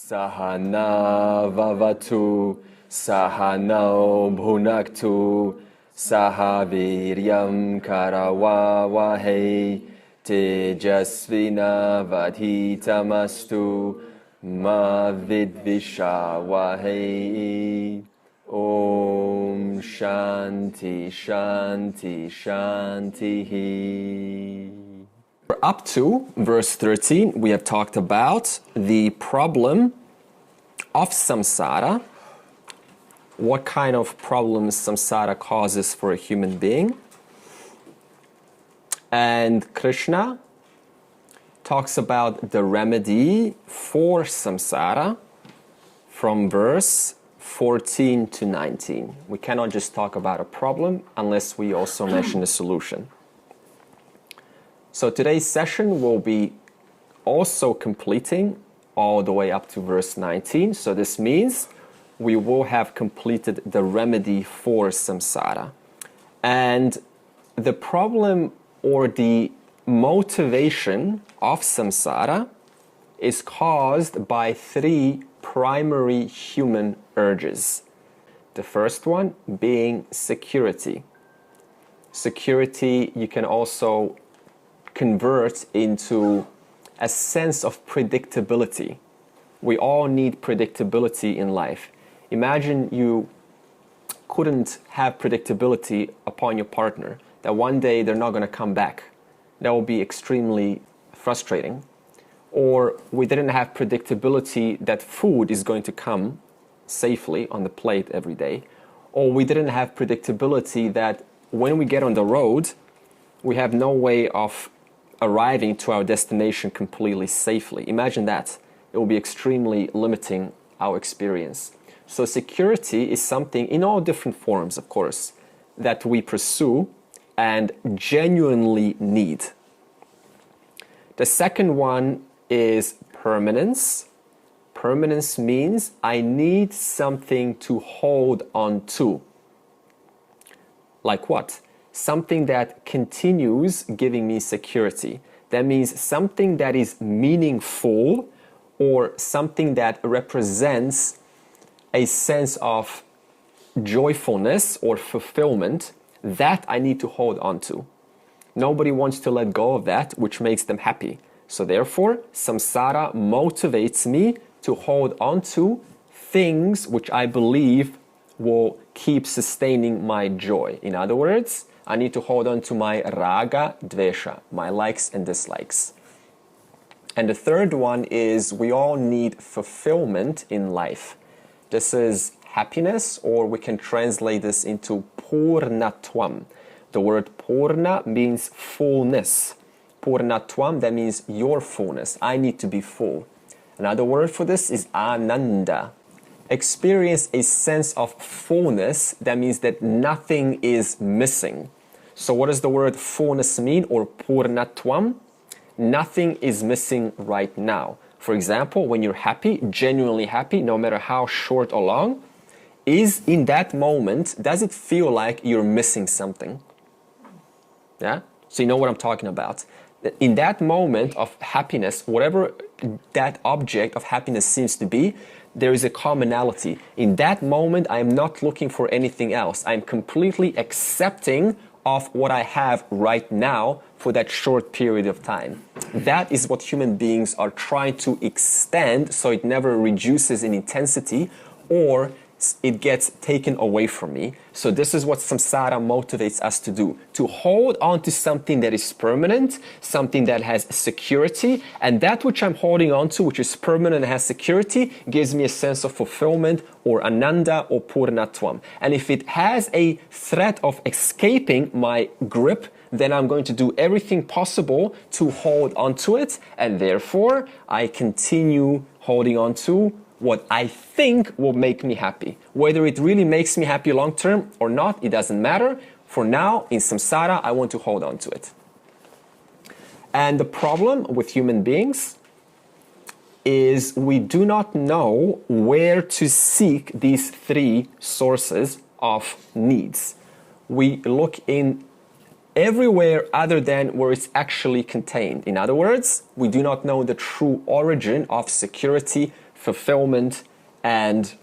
Sahana vavatu, sahano bhunaktu, sahaviryam karawavahe, tejasvina vadhitamastu, ma vidvishavahe. Om Shanti Shanti Shanti. Up to verse 13, we have talked about the problem of samsara, what kind of problems samsara causes for a human being. And Krishna talks about the remedy for samsara from verse 14 to 19. We cannot just talk about a problem unless we also mention a solution. So today's session will be also completing all the way up to verse 19. So this means we will have completed the remedy for samsara. And the problem or the motivation of samsara is caused by three primary human urges. The first one being security. Security you can also convert into a sense of predictability. We all need predictability in life. Imagine you couldn't have predictability upon your partner, that one day they're not going to come back. That will be extremely frustrating. Or we didn't have predictability that food is going to come safely on the plate every day. Or we didn't have predictability that when we get on the road, we have no way of arriving to our destination completely safely. Imagine that. It will be extremely limiting our experience. So security is something in all different forms, of course, that we pursue and genuinely need. The second one is permanence. Permanence means I need something to hold on to. Like what? Something that continues giving me security. That means something that is meaningful or something that represents a sense of joyfulness or fulfillment that I need to hold on to. Nobody wants to let go of that, which makes them happy. So therefore, samsara motivates me to hold on to things which I believe will keep sustaining my joy. In other words, I need to hold on to my raga, dvesha, my likes and dislikes. And the third one is we all need fulfillment in life. This is happiness, or we can translate this into purnatvam. The word purna means fullness. Purnatvam, that means your fullness. I need to be full. Another word for this is ananda. Experience a sense of fullness. That means that nothing is missing. So what does the word fullness mean, or purnatvam? Nothing is missing right now. For example, when you're happy, genuinely happy, no matter how short or long, is in that moment, does it feel like you're missing something? Yeah? So you know what I'm talking about. In that moment of happiness, whatever that object of happiness seems to be, there is a commonality. In that moment, I am not looking for anything else. I'm completely accepting of what I have right now for that short period of time. That is what human beings are trying to extend, so it never reduces in intensity or it gets taken away from me. So this is what samsara motivates us to do, to hold on to something that is permanent, something that has security, and that which I'm holding on to, which is permanent and has security, gives me a sense of fulfillment or ananda or purnatvam. And if it has a threat of escaping my grip, then I'm going to do everything possible to hold on to it, and therefore I continue holding on to what I think will make me happy. Whether it really makes me happy long term or not, it doesn't matter. For now, in samsara, I want to hold on to it. And the problem with human beings is we do not know where to seek these three sources of needs. We look in everywhere other than where it's actually contained. In other words, we do not know the true origin of security, fulfillment, and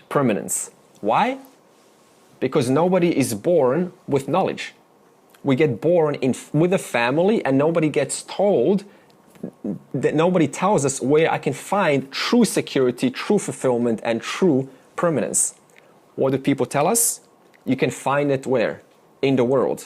permanence. Why? Because nobody is born with knowledge. We get born with a family, and nobody gets told, that nobody tells us where I can find true security, true fulfillment, and true permanence. What do people tell us? You can find it where? In the world.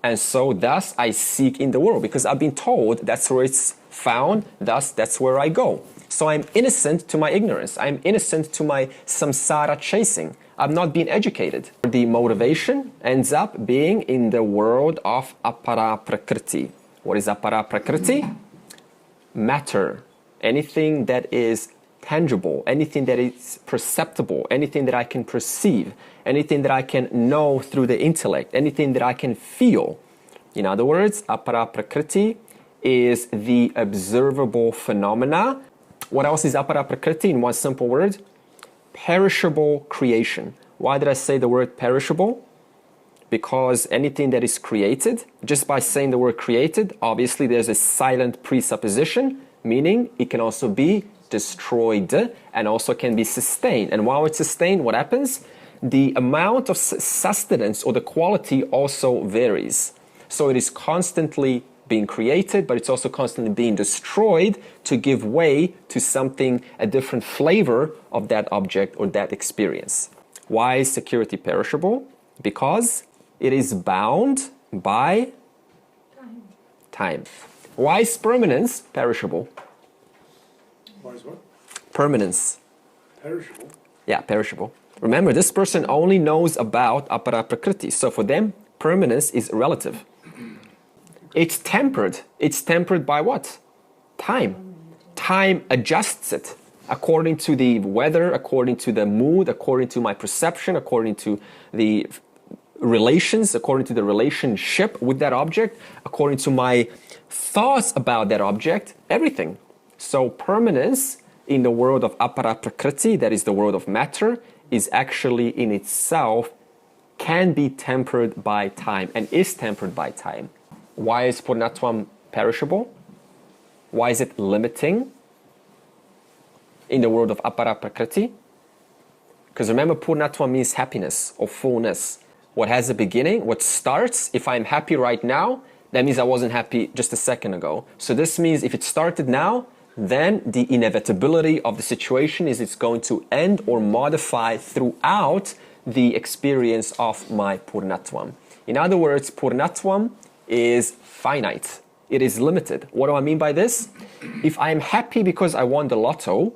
And so thus I seek in the world, because I've been told that's where it's found, thus that's where I go. So I'm innocent to my ignorance. I'm innocent to my samsara chasing. I've not been educated. The motivation ends up being in the world of apara prakriti. What is apara prakriti? Matter. Anything that is tangible, anything that is perceptible, anything that I can perceive, anything that I can know through the intellect, anything that I can feel. In other words, apara prakriti is the observable phenomena. What else is apara prakriti in one simple word? Perishable creation. Why did I say the word perishable? Because anything that is created, just by saying the word created, obviously there's a silent presupposition, meaning it can also be destroyed and also can be sustained. And while it's sustained, what happens? The amount of sustenance or the quality also varies. So it is constantly being created, but it's also constantly being destroyed to give way to something, a different flavor of that object or that experience. Why is security perishable? Because it is bound by time. Why is permanence perishable? Why is what? Permanence. Perishable? Yeah, perishable. Remember, this person only knows about apara prakriti. So for them, permanence is relative. It's tempered. It's tempered by what? Time. Time adjusts it according to the weather, according to the mood, according to my perception, according to the relations, according to the relationship with that object, according to my thoughts about that object, everything. So permanence in the world of apara prakriti, that is the world of matter, is actually in itself can be tempered by time and is tempered by time. Why is purnatvam perishable? Why is it limiting in the world of apara prakriti? Because remember, purnatvam means happiness or fullness. What has a beginning, what starts, if I'm happy right now, that means I wasn't happy just a second ago. So this means if it started now, then the inevitability of the situation is it's going to end or modify throughout the experience of my purnatvam. In other words, purnatvam is finite. It is limited. What do I mean by this? If I'm happy because I won the lotto,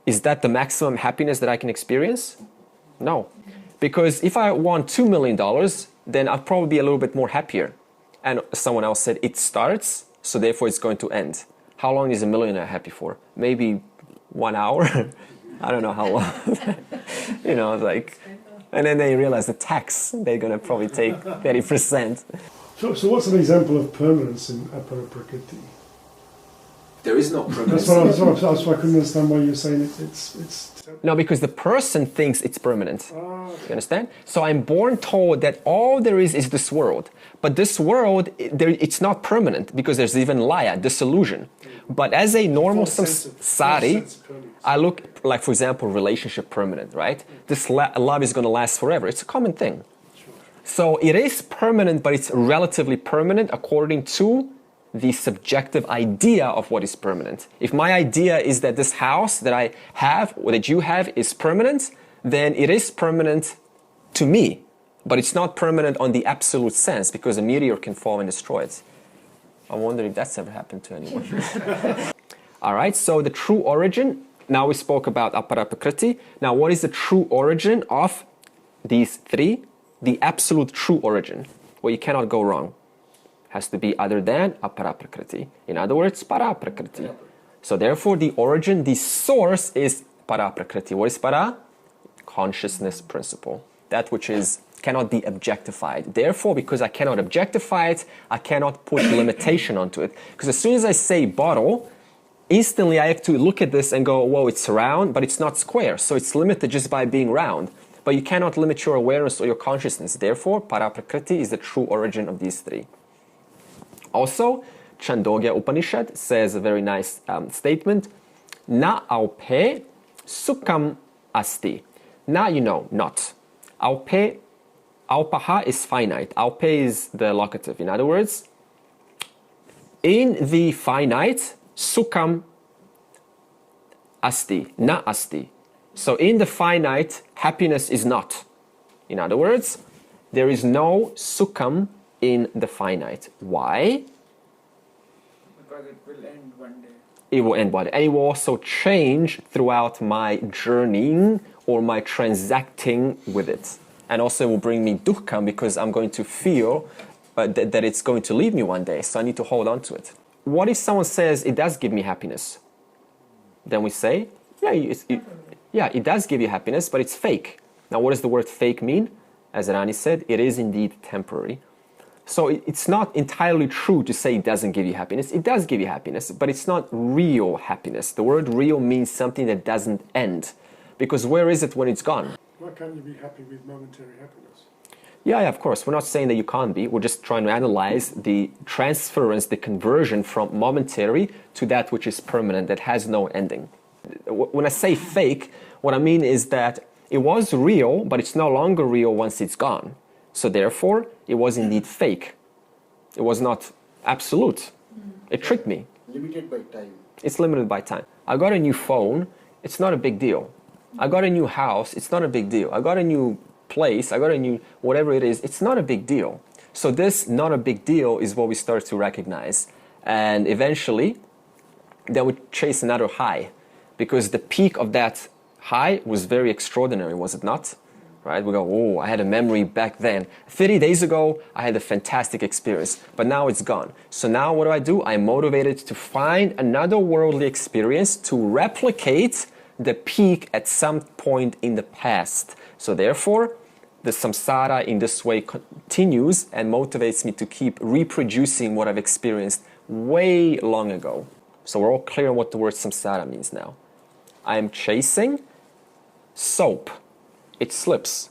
is that the maximum happiness that I can experience? No. Because if I won $2 million, then I'll probably be a little bit more happier. And someone else said it starts, so therefore it's going to end. How long is a millionaire happy for? Maybe 1 hour? I don't know how long. You know, like, and then they realize the tax, they're going to probably take 30%. So what's an example of permanence in apara prakriti? There is no permanence. That's why I couldn't understand why you're saying it's No, because the person thinks it's permanent. You understand? So I'm born told that all there is this world. But this world, it's not permanent because there's even laya, disillusion. But as a normal samsari, I look, like for example, relationship permanent, right? This love is going to last forever. It's a common thing. So it is permanent, but it's relatively permanent according to the subjective idea of what is permanent. If my idea is that this house that I have, or that you have, is permanent, then it is permanent to me. But it's not permanent on the absolute sense, because a meteor can fall and destroy it. I wonder if that's ever happened to anyone. All right, so the true origin, now we spoke about apara prakriti. Now what is the true origin of these three? The absolute true origin, where you cannot go wrong. Has to be other than apara prakriti. In other words, para prakriti. So therefore the origin, the source is para prakriti. What is para? Consciousness principle. That which is cannot be objectified. Therefore, because I cannot objectify it, I cannot put limitation onto it. Because as soon as I say bottle, instantly I have to look at this and go, whoa, it's round, but it's not square. So it's limited just by being round. But you cannot limit your awareness or your consciousness. Therefore, para prakriti is the true origin of these three. Also, Chandogya Upanishad says a very nice statement. Na aupe sukham asti. Na, you know, not. Aupe, aupaha is finite. Aupe is the locative. In other words, in the finite, sukham asti, na asti. So in the finite, happiness is not. In other words, there is no sukham in the finite. Why? Because it will end one day. It will end one day. And it will also change throughout my journeying or my transacting with it. And also it will bring me dukkham because I'm going to feel that it's going to leave me one day. So I need to hold on to it. What if someone says it does give me happiness? Then we say, yeah, it does give you happiness, but it's fake. Now, what does the word fake mean? As Jnani said, it is indeed temporary. So it's not entirely true to say it doesn't give you happiness. It does give you happiness, but it's not real happiness. The word real means something that doesn't end. Because where is it when it's gone? Why can't you be happy with momentary happiness? Yeah, of course. We're not saying that you can't be. We're just trying to analyze the transference, the conversion from momentary to that which is permanent, that has no ending. When I say fake, what I mean is that it was real, but it's no longer real once it's gone. So therefore, it was indeed fake. It was not absolute. It tricked me. Limited by time. It's limited by time. I got a new phone. It's not a big deal. I got a new house. It's not a big deal. I got a new place. I got a new whatever it is. It's not a big deal. So this not a big deal is what we start to recognize. And eventually, then we chase another high. Because the peak of that high was very extraordinary, was it not? Right? We go, oh, I had a memory back then. 30 days ago, I had a fantastic experience, but now it's gone. So now what do? I'm motivated to find another worldly experience to replicate the peak at some point in the past. So therefore, the samsara in this way continues and motivates me to keep reproducing what I've experienced way long ago. So we're all clear on what the word samsara means now. I am chasing soap. It slips.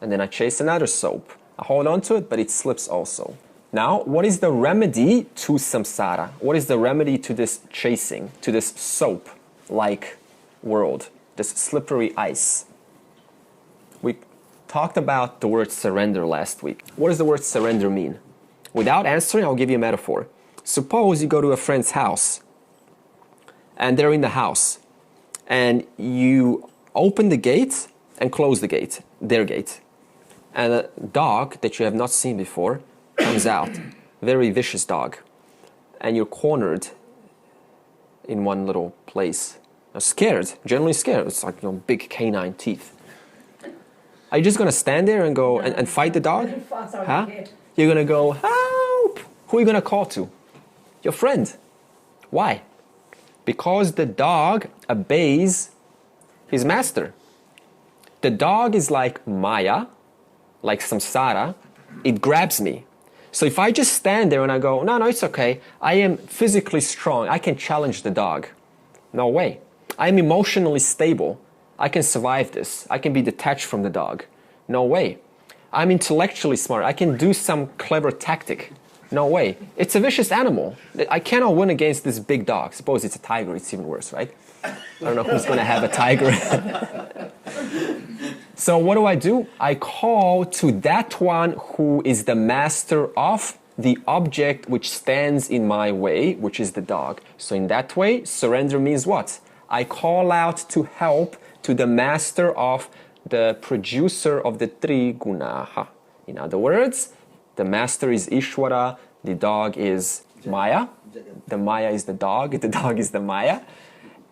And then I chase another soap. I hold on to it, but it slips also. Now, what is the remedy to samsara? What is the remedy to this chasing, to this soap-like world, this slippery ice? We talked about the word surrender last week. What does the word surrender mean? Without answering, I'll give you a metaphor. Suppose you go to a friend's house, and they're in the house, and you open the gate and close the gate, their gate. And a dog that you have not seen before comes out, very vicious dog. And you're cornered in one little place. Now, scared, generally scared. It's like, big canine teeth. Are you just going to stand there and go and fight the dog? Huh? You're going to go, help! Who are you going to call to? Your friend. Why? Because the dog obeys his master. The dog is like Maya, like samsara. It grabs me. So if I just stand there and I go, no, it's okay. I am physically strong. I can challenge the dog. No way. I am emotionally stable. I can survive this. I can be detached from the dog. No way. I'm intellectually smart. I can do some clever tactic. No way. It's a vicious animal. I cannot win against this big dog. Suppose it's a tiger. It's even worse, right? I don't know who's going to have a tiger. So what do? I call to that one who is the master of the object which stands in my way, which is the dog. So in that way, surrender means what? I call out to help to the master of the producer of the three gunaha. In other words, the master is Ishvara, the dog is Maya. The Maya is the dog is the Maya.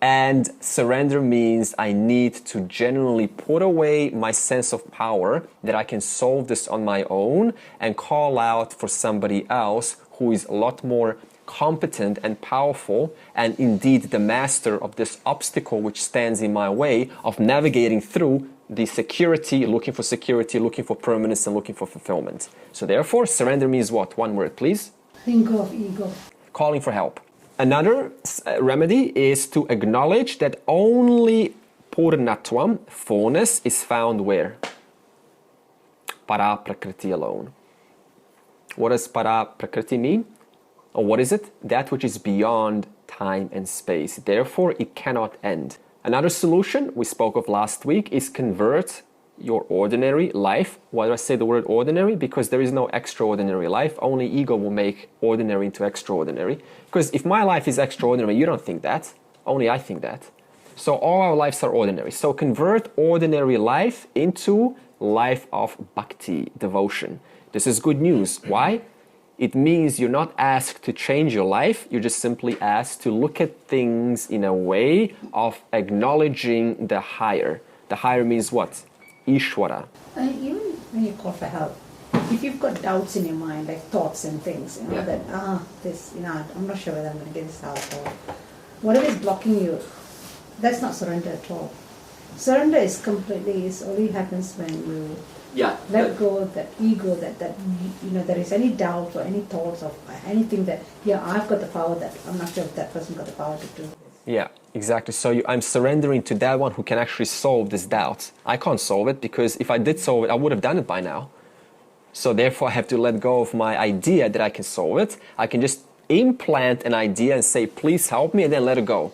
And surrender means I need to genuinely put away my sense of power that I can solve this on my own and call out for somebody else who is a lot more competent and powerful and indeed the master of this obstacle which stands in my way of navigating through the security, looking for permanence and looking for fulfillment. So therefore, surrender means what? One word, please. Think of ego. Calling for help. Another remedy is to acknowledge that only Purnatvam, fullness, is found where? Para Prakriti alone. What does Para Prakriti mean? Or what is it? That which is beyond time and space. Therefore, it cannot end. Another solution we spoke of last week is convert your ordinary life. Why do I say the word ordinary? Because there is no extraordinary life. Only ego will make ordinary into extraordinary. Because if my life is extraordinary, you don't think that. Only I think that. So all our lives are ordinary. So convert ordinary life into life of bhakti, devotion. This is good news. Why? It means you're not asked to change your life. You're just simply asked to look at things in a way of acknowledging the higher. The higher means what? Ishvara. Even when you call for help, if you've got doubts in your mind, like thoughts and things, that this, I'm not sure whether I'm going to get this out or whatever is blocking you, that's not surrender at all. Surrender is only happens when you let go of that ego, that there is any doubt or any thoughts of anything that I've got the power, that I'm not sure if that person got the power to do this. Yeah, exactly. So I'm surrendering to that one who can actually solve this doubt. I can't solve it, because if I did solve it, I would have done it by now. So therefore, I have to let go of my idea that I can solve it. I can just implant an idea and say, please help me, and then let it go.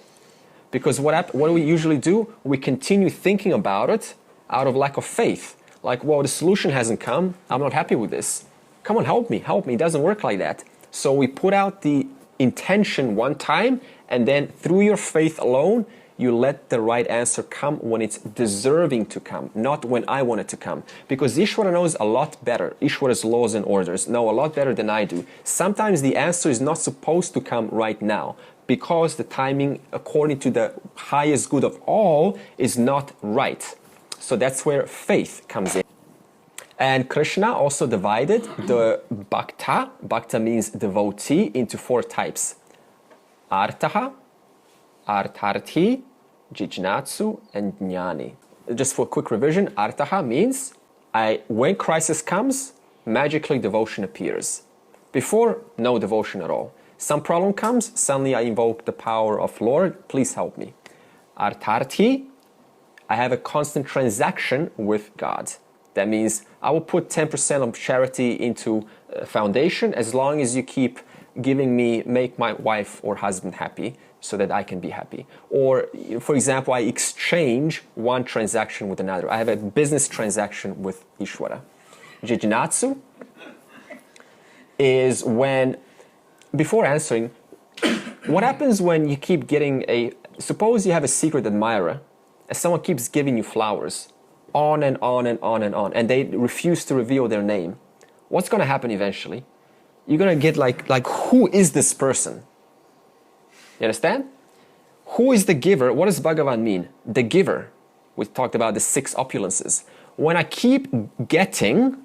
Because what do we usually do? We continue thinking about it out of lack of faith. Like, well, the solution hasn't come. I'm not happy with this. Come on, help me. It doesn't work like that. So we put out the intention one time, and then through your faith alone, you let the right answer come when it's deserving to come, not when I want it to come. Because Ishvara knows a lot better. Ishvara's laws and orders know a lot better than I do. Sometimes the answer is not supposed to come right now, because the timing, according to the highest good of all, is not right. So that's where faith comes in. And Krishna also divided the bhakta means devotee, into 4 types. Artaha, Artharthi, Jijnatsu, and Jnani. Just for a quick revision, Artaha means when crisis comes, magically devotion appears. Before, no devotion at all. Some problem comes, suddenly I invoke the power of Lord, please help me. Artharthi, I have a constant transaction with God. That means I will put 10% of charity into a foundation as long as you keep giving me, make my wife or husband happy so that I can be happy. Or, for example, I exchange one transaction with another. I have a business transaction with Ishvara. Jijnatsu is when, before answering, what happens when you keep getting suppose you have a secret admirer and someone keeps giving you flowers on and on and on and on, and they refuse to reveal their name. What's going to happen eventually? You're going to get like who is this person? You understand? Who is the giver? What does Bhagavan mean? The giver. We talked about the 6 opulences. When I keep getting,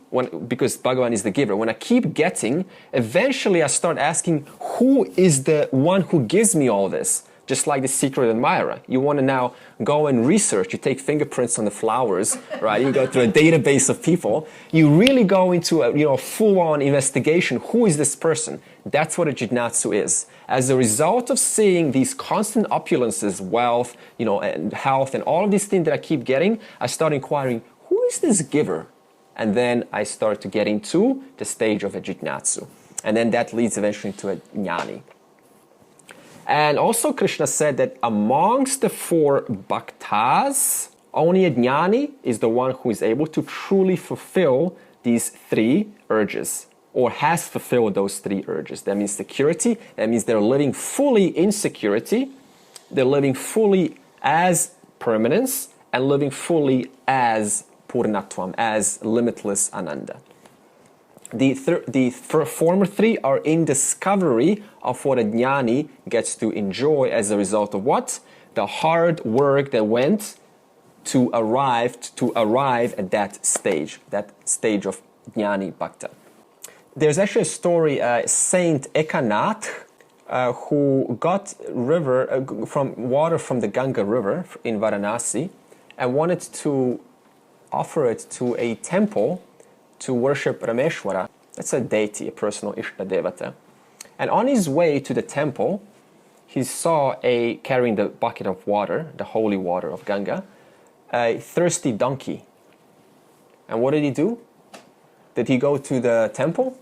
because Bhagavan is the giver, when I keep getting, eventually I start asking, who is the one who gives me all this? Just like the secret admirer. You want to now go and research. You take fingerprints on the flowers, right? You go through a database of people. You really go into a full-on investigation. Who is this person? That's what a jijnatsu is. As a result of seeing these constant opulences, wealth, and health, and all of these things that I keep getting, I start inquiring, who is this giver? And then I start to get into the stage of a jijnatsu. And then that leads eventually to a jnani. And also Krishna said that amongst the 4 bhaktas, only a jnani is the one who is able to truly fulfill these 3 urges, or has fulfilled those 3 urges. That means security, that means they're living fully in security, they're living fully as permanence, and living fully as purnatvam, as limitless ananda. The former 3 are in discovery of what a jnani gets to enjoy as a result of what? The hard work that went to arrive at that stage of jnani bhakta. There's actually a story, Saint Ekanath, who got water from the Ganga river in Varanasi and wanted to offer it to a temple to worship Rameshwara. That's a deity, a personal Ishta Devata. And on his way to the temple, he saw carrying the bucket of water, the holy water of Ganga, a thirsty donkey. And what did he do? Did he go to the temple?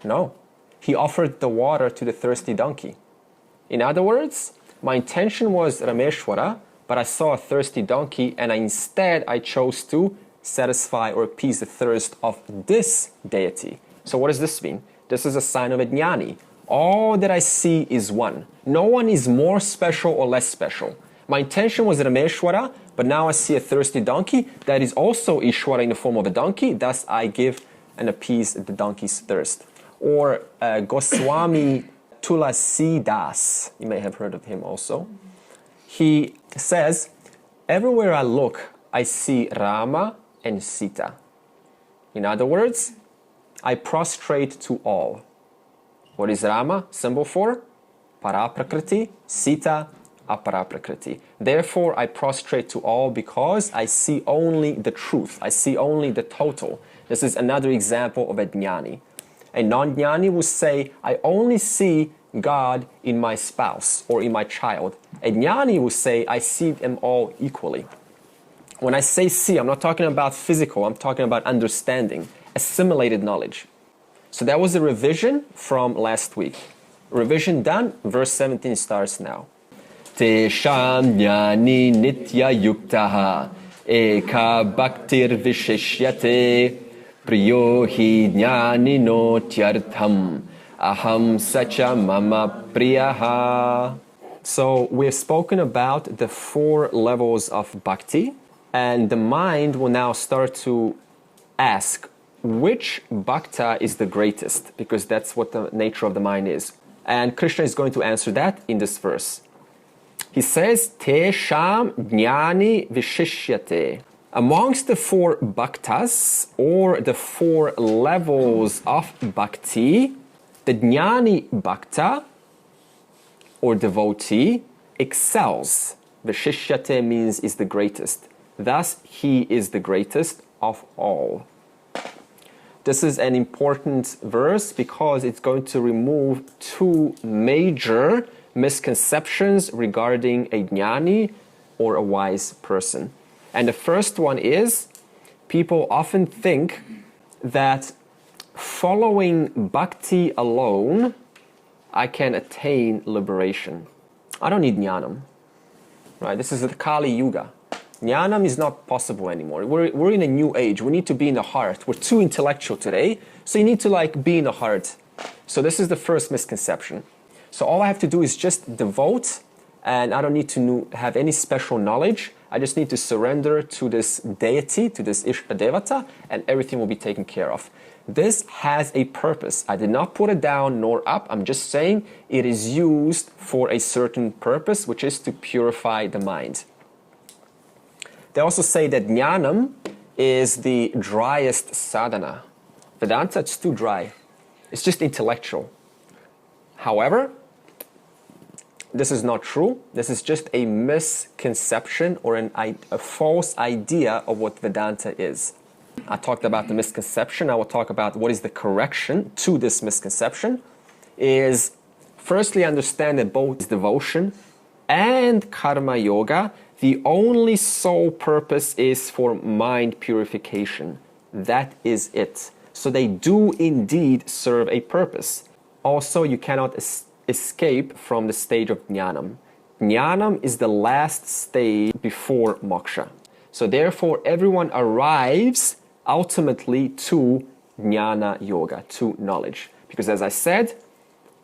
No. He offered the water to the thirsty donkey. In other words, my intention was Rameshwara, but I saw a thirsty donkey and instead I chose to satisfy or appease the thirst of this deity. So what does this mean? This is a sign of a Jnani. All that I see is one. No one is more special or less special. My intention was Rameshwara, but now I see a thirsty donkey that is also Ishwara in the form of a donkey, thus I give and appease the donkey's thirst. Or Goswami Tulasidas, you may have heard of him also. He says, everywhere I look, I see Rama and Sita. In other words, I prostrate to all. What is Rama? Symbol for Paraprakriti, Sita, Aparaprakriti. Therefore, I prostrate to all because I see only the truth. I see only the total. This is another example of a Jnani. A non-Jnani will say, I only see God in my spouse or in my child. A Jnani will say, I see them all equally. When I say see, I'm not talking about physical, I'm talking about understanding, assimilated knowledge. So that was a revision from last week. Revision done, verse 17 starts now. Tesham jnani nitya yuktaha eka bhaktir vishishyate priyo hi jnani no tyartham aham sacha mama priyaha. So we've spoken about the 4 levels of bhakti, and the mind will now start to ask which bhakta is the greatest, because that's what the nature of the mind is. And Krishna is going to answer that in this verse. He says, Tesham jnani vishishyate. Amongst the 4 bhaktas, or the 4 levels of bhakti, the jnani bhakta, or devotee, excels. Vishishyate means is the greatest. Thus, he is the greatest of all. This is an important verse because it's going to remove 2 major misconceptions regarding a jnani or a wise person. And the first one is, people often think that following bhakti alone, I can attain liberation. I don't need jnanam. Right? This is the Kali Yuga. Jnanam is not possible anymore. We're in a new age. We need to be in the heart. We're too intellectual today, so you need to be in the heart. So this is the first misconception. So all I have to do is just devote, and I don't need to have any special knowledge. I just need to surrender to this deity, to this Ishta Devata, and everything will be taken care of. This has a purpose. I did not put it down nor up. I'm just saying it is used for a certain purpose, which is to purify the mind. They also say that jnanam is the driest sadhana. Vedanta, it's too dry. It's just intellectual. However, this is not true. This is just a misconception or a false idea of what Vedanta is. I talked about the misconception. I will talk about what is the correction to this misconception. Is firstly understand that both devotion and karma yoga, the only sole purpose is for mind purification. That is it. So they do indeed serve a purpose. Also, you cannot escape from the stage of jnanam. Jnanam is the last stage before moksha. So therefore, everyone arrives ultimately to jnana yoga, to knowledge. Because as I said,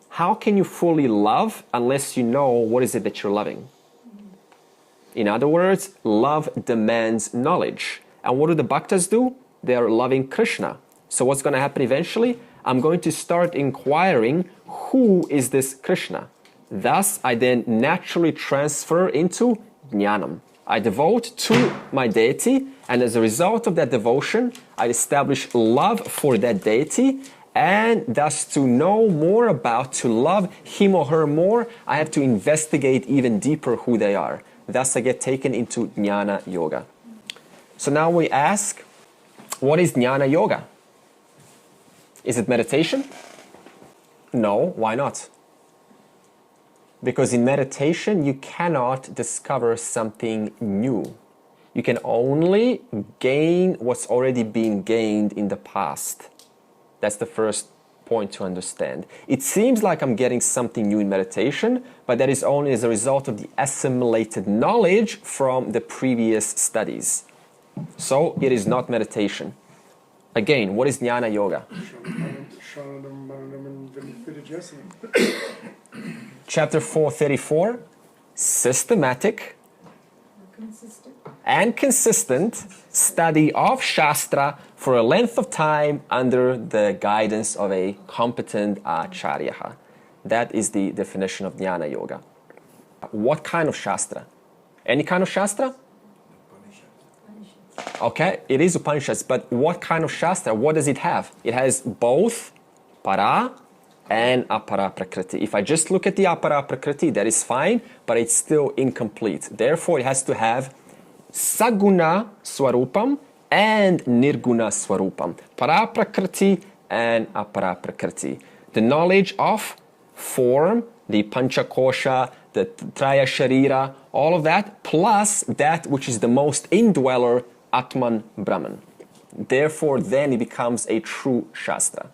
how can you fully love unless you know what is it that you're loving? In other words, love demands knowledge. And what do the bhaktas do? They are loving Krishna. So what's going to happen eventually? I'm going to start inquiring, who is this Krishna? Thus, I then naturally transfer into jnanam. I devote to my deity, and as a result of that devotion, I establish love for that deity, and thus to know more about, to love him or her more, I have to investigate even deeper who they are. Thus, I get taken into jnana yoga. So now we ask, what is jnana yoga? Is it meditation? No, why not? Because in meditation, you cannot discover something new. You can only gain what's already been gained in the past. That's the first point to understand. It seems like I'm getting something new in meditation, but that is only as a result of the assimilated knowledge from the previous studies. So it is not meditation. Again, what is Jnana Yoga? Sharanam, Maranam, and Vidyasana. Chapter 434, systematic and consistent study of Shastra for a length of time under the guidance of a competent Acharya. That is the definition of Jnana Yoga. What kind of Shastra? Any kind of Shastra? Okay, it is Upanishads, but what kind of Shastra? What does it have? It has both para and apara prakriti. If I just look at the apara prakriti, that is fine, but it's still incomplete. Therefore, it has to have saguna swarupam and nirguna swarupam. Para prakriti and apara prakriti. The knowledge of form, the panchakosha, the traya sharira, all of that, plus that which is the most indweller, Atman Brahman. Therefore, then it becomes a true Shastra.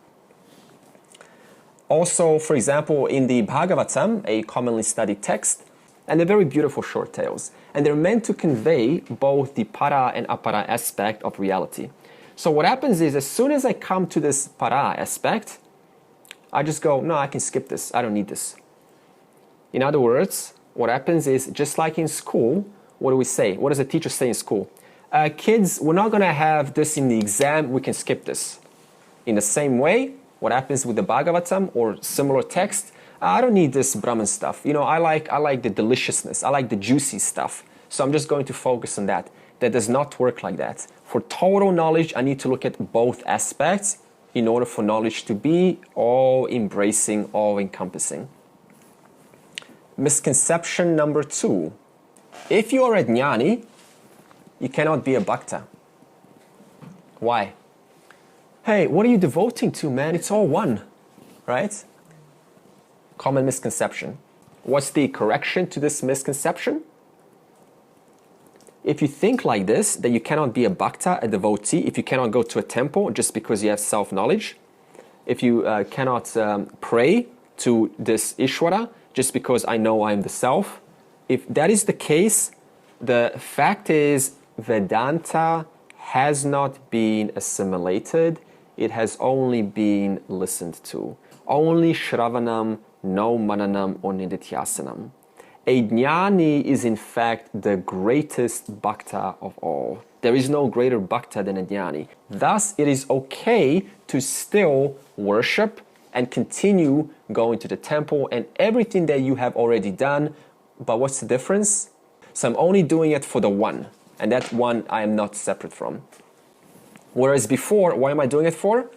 Also, for example, in the Bhagavatam, a commonly studied text, and they're very beautiful short tales, and they're meant to convey both the para and apara aspect of reality. So what happens is, as soon as I come to this para aspect, I just go, no, I can skip this, I don't need this. In other words, what happens is, just like in school, what do we say? What does the teacher say in school? Kids, we're not going to have this in the exam, we can skip this. In the same way, what happens with the Bhagavatam or similar text, I don't need this Brahman stuff. You know, I like the deliciousness, I like the juicy stuff. So I'm just going to focus on that. That does not work like that. For total knowledge, I need to look at both aspects in order for knowledge to be all-embracing, all-encompassing. Misconception number 2. If you are a Jnani, you cannot be a Bhakta. Why? Hey, what are you devoting to, man? It's all one, right? Common misconception. What's the correction to this misconception? If you think like this, that you cannot be a Bhakta, a devotee, if you cannot go to a temple just because you have self-knowledge, if you cannot pray to this Ishvara just because I know I am the self, if that is the case, the fact is Vedanta has not been assimilated, it has only been listened to. Only Shravanam, no Mananam or Nididhyasanam. A Jnani is in fact the greatest Bhakta of all. There is no greater Bhakta than a Jnani. Thus, it is okay to still worship and continue going to the temple and everything that you have already done. But what's the difference? So I'm only doing it for the one. And that one I am not separate from. Whereas before, what am I doing it for?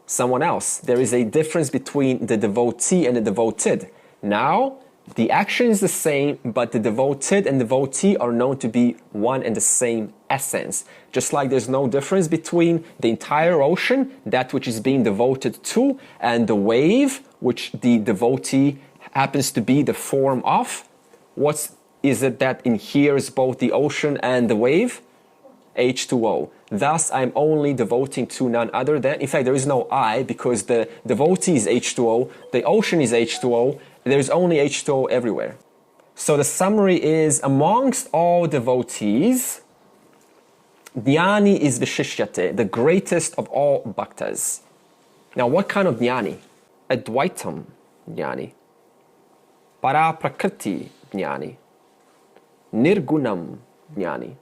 Someone else. There is a difference between the devotee and the devoted. Now, the action is the same, but the devoted and devotee are known to be one and the same essence. Just like there's no difference between the entire ocean, that which is being devoted to, and the wave, which the devotee happens to be the form of. What is it that inheres both the ocean and the wave? H2O. Thus, I'm only devoting to none other than, in fact, there is no I, because the devotee is H2O, the ocean is H2O, there's only H2O everywhere. So the summary is, amongst all devotees, Jnani is Vishishyate, the greatest of all bhaktas. Now, what kind of Jnani? Advaitam Jnani. Paraprakriti Jnani. Nirgunam Jnani.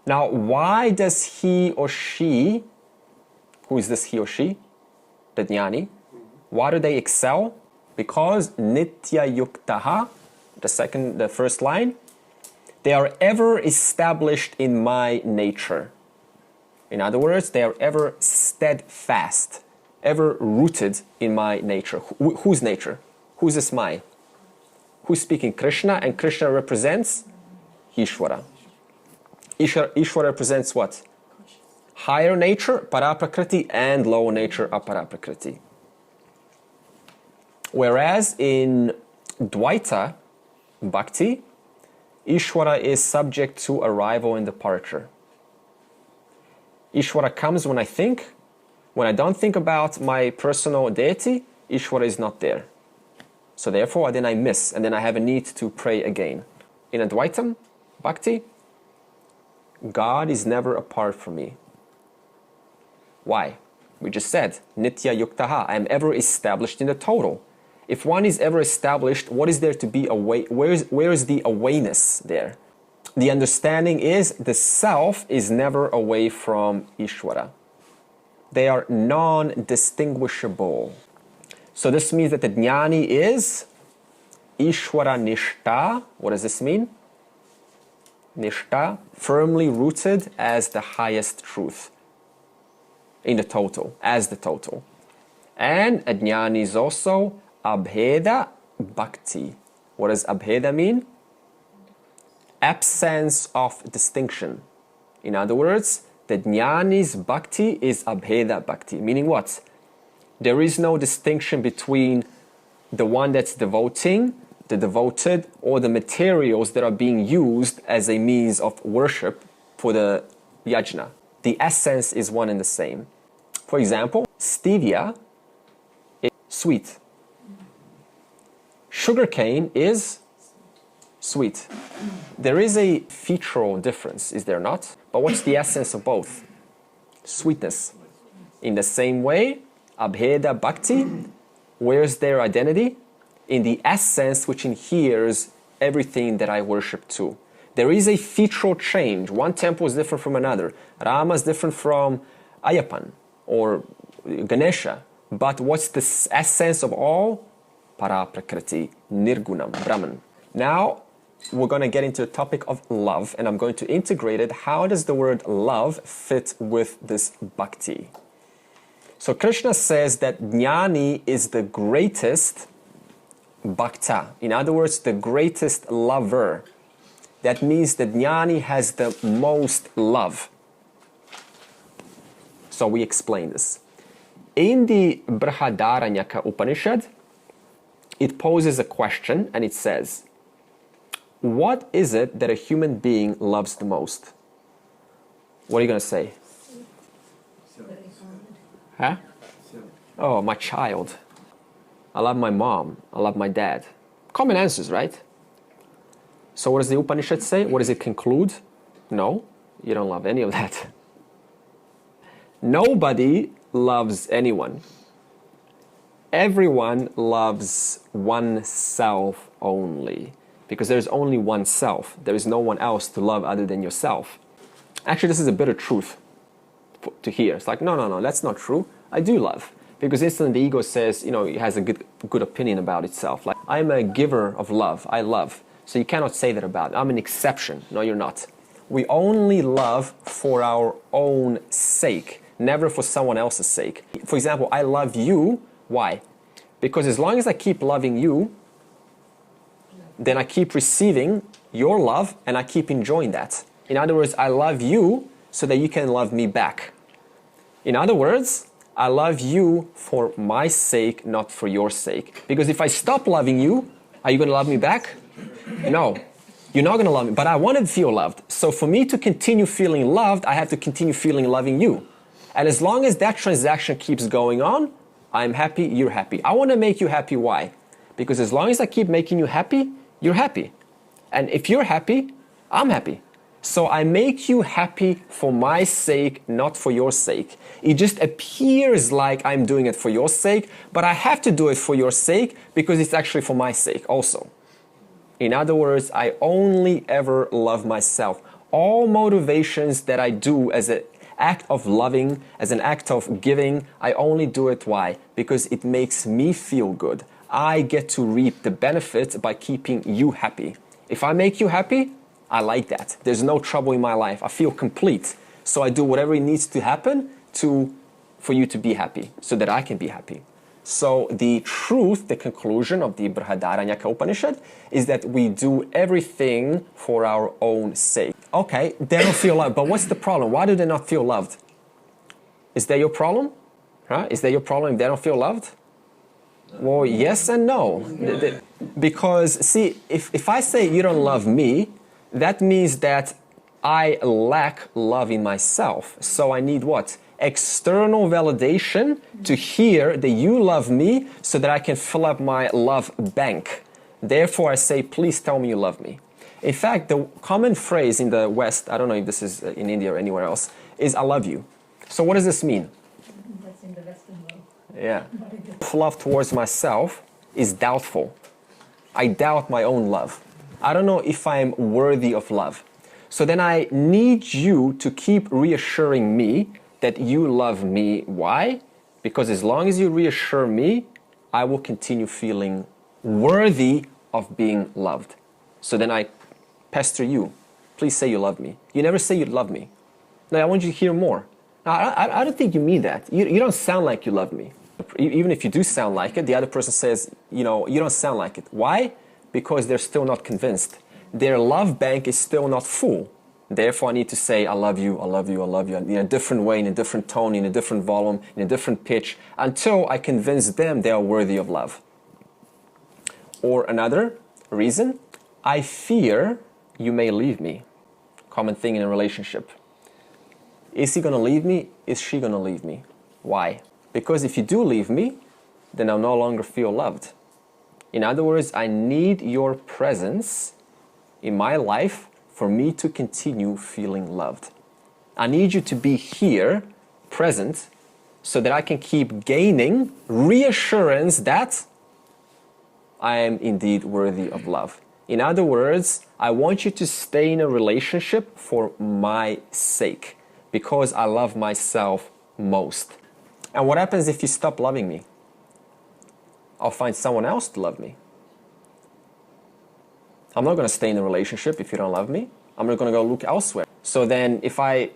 Now, why does he or she, who is this he or she? The Jnani. Why do they excel? Because Nitya Yuktaha, the first line, they are ever established in my nature. In other words, they are ever steadfast, ever rooted in my nature. Whose nature? Who's this my? Who's speaking? Krishna, and Krishna represents Ishvara. Ishvara represents what? Higher nature, Paraprakriti, and lower nature, Aparaprakriti. Whereas in Dvaita Bhakti, Ishvara is subject to arrival and departure. Ishvara comes when I think, When I don't think about my personal deity, Ishvara is not there. So therefore, then I miss, and then I have a need to pray again. In Advaitam, Bhakti, God is never apart from me. Why? We just said, Nitya Yuktaha, I am ever established in the total. If one is ever established, what is there to be away? Where is the awareness there? The understanding is the self is never away from Ishvara. They are non-distinguishable. So this means that the Jnani is Ishvara Nishta. What does this mean? Nishta, firmly rooted as the highest truth. In the total, as the total. And a Jnani is also Abheda Bhakti. What does Abheda mean? Absence of distinction. In other words, the Jnani's Bhakti is Abheda Bhakti. Meaning what? There is no distinction between the one that's devoting, the devoted, or the materials that are being used as a means of worship for the yajna. The essence is one and the same. For example, stevia is sweet. Sugarcane is sweet. There is a featural difference, is there not? But what's the essence of both? Sweetness. In the same way, Abheda Bhakti, where's their identity? In the essence which inheres everything that I worship to. There is a featural change. One temple is different from another. Rama is different from Ayappan or Ganesha. But what's the essence of all? Paraprakriti, Nirgunam, Brahman. Now, we're going to get into the topic of love, and I'm going to integrate it. How does the word love fit with this bhakti? So Krishna says that Jnani is the greatest bhakta. In other words, the greatest lover. That means that Jnani has the most love. So we explain this. In the Brihadaranyaka Upanishad, it poses a question and it says, what is it that a human being loves the most? What are you going to say? Huh? Oh, my child. I love my mom. I love my dad. Common answers, right? So what does the Upanishad say? What does it conclude? No, you don't love any of that. Nobody loves anyone. Everyone loves oneself only. Because there's only one self. There is no one else to love other than yourself. Actually, this is a bitter truth to hear. It's like, no, that's not true. I do love. Because instantly the ego says, it has a good opinion about itself. Like, I'm a giver of love. I love. So you cannot say that about it. I'm an exception. No, you're not. We only love for our own sake, never for someone else's sake. For example, I love you. Why? Because as long as I keep loving you, then I keep receiving your love and I keep enjoying that. In other words, I love you so that you can love me back. In other words, I love you for my sake, not for your sake. Because if I stop loving you, are you going to love me back? No, you're not going to love me, but I want to feel loved. So for me to continue feeling loved, I have to continue feeling loving you. And as long as that transaction keeps going on, I'm happy, you're happy. I want to make you happy. Why? Because as long as I keep making you happy, you're happy. And if you're happy, I'm happy. So I make you happy for my sake, not for your sake. It just appears like I'm doing it for your sake, but I have to do it for your sake because it's actually for my sake also. In other words, I only ever love myself. All motivations that I do as an act of loving, as an act of giving, I only do it. Why? Because it makes me feel good. I get to reap the benefits by keeping you happy. If I make you happy, I like that. There's no trouble in my life. I feel complete. So I do whatever it needs to happen for you to be happy, so that I can be happy. So the truth, the conclusion of the Brihadaranyaka Upanishad is that we do everything for our own sake. Okay, they don't feel loved, but what's the problem? Why do they not feel loved? Is that your problem? Huh? Is that your problem if they don't feel loved? Well, yes and no. Because, see, if I say you don't love me, that means that I lack love in myself. So I need what? external validation to hear that you love me so that I can fill up my love bank. Therefore, I say, please tell me you love me. In fact, the common phrase in the West, I don't know if this is in India or anywhere else, is I love you. So what does this mean? That's in the Western world. Yeah. Love towards myself is doubtful. I doubt my own love. I don't know if I'm worthy of love. So then I need you to keep reassuring me that you love me. Why? Because as long as you reassure me, I will continue feeling worthy of being loved. So then I pester you. Please say you love me. You never say you love me. No, I want you to hear more. Now, I don't think you mean that. You don't sound like you love me. Even if you do sound like it, the other person says, you know, you don't sound like it. Why? Because they're still not convinced. Their love bank is still not full. Therefore, I need to say, I love you, I love you, I love you, in a different way, in a different tone, in a different volume, in a different pitch, until I convince them they are worthy of love. Or another reason, I fear you may leave me. Common thing in a relationship. Is he going to leave me? Is she going to leave me? Why? Because if you do leave me, then I'll no longer feel loved. In other words, I need your presence in my life for me to continue feeling loved. I need you to be here, present, so that I can keep gaining reassurance that I am indeed worthy of love. In other words, I want you to stay in a relationship for my sake, because I love myself most. And what happens if you stop loving me? I'll find someone else to love me. I'm not going to stay in a relationship if you don't love me. I'm not going to go look elsewhere. So then if I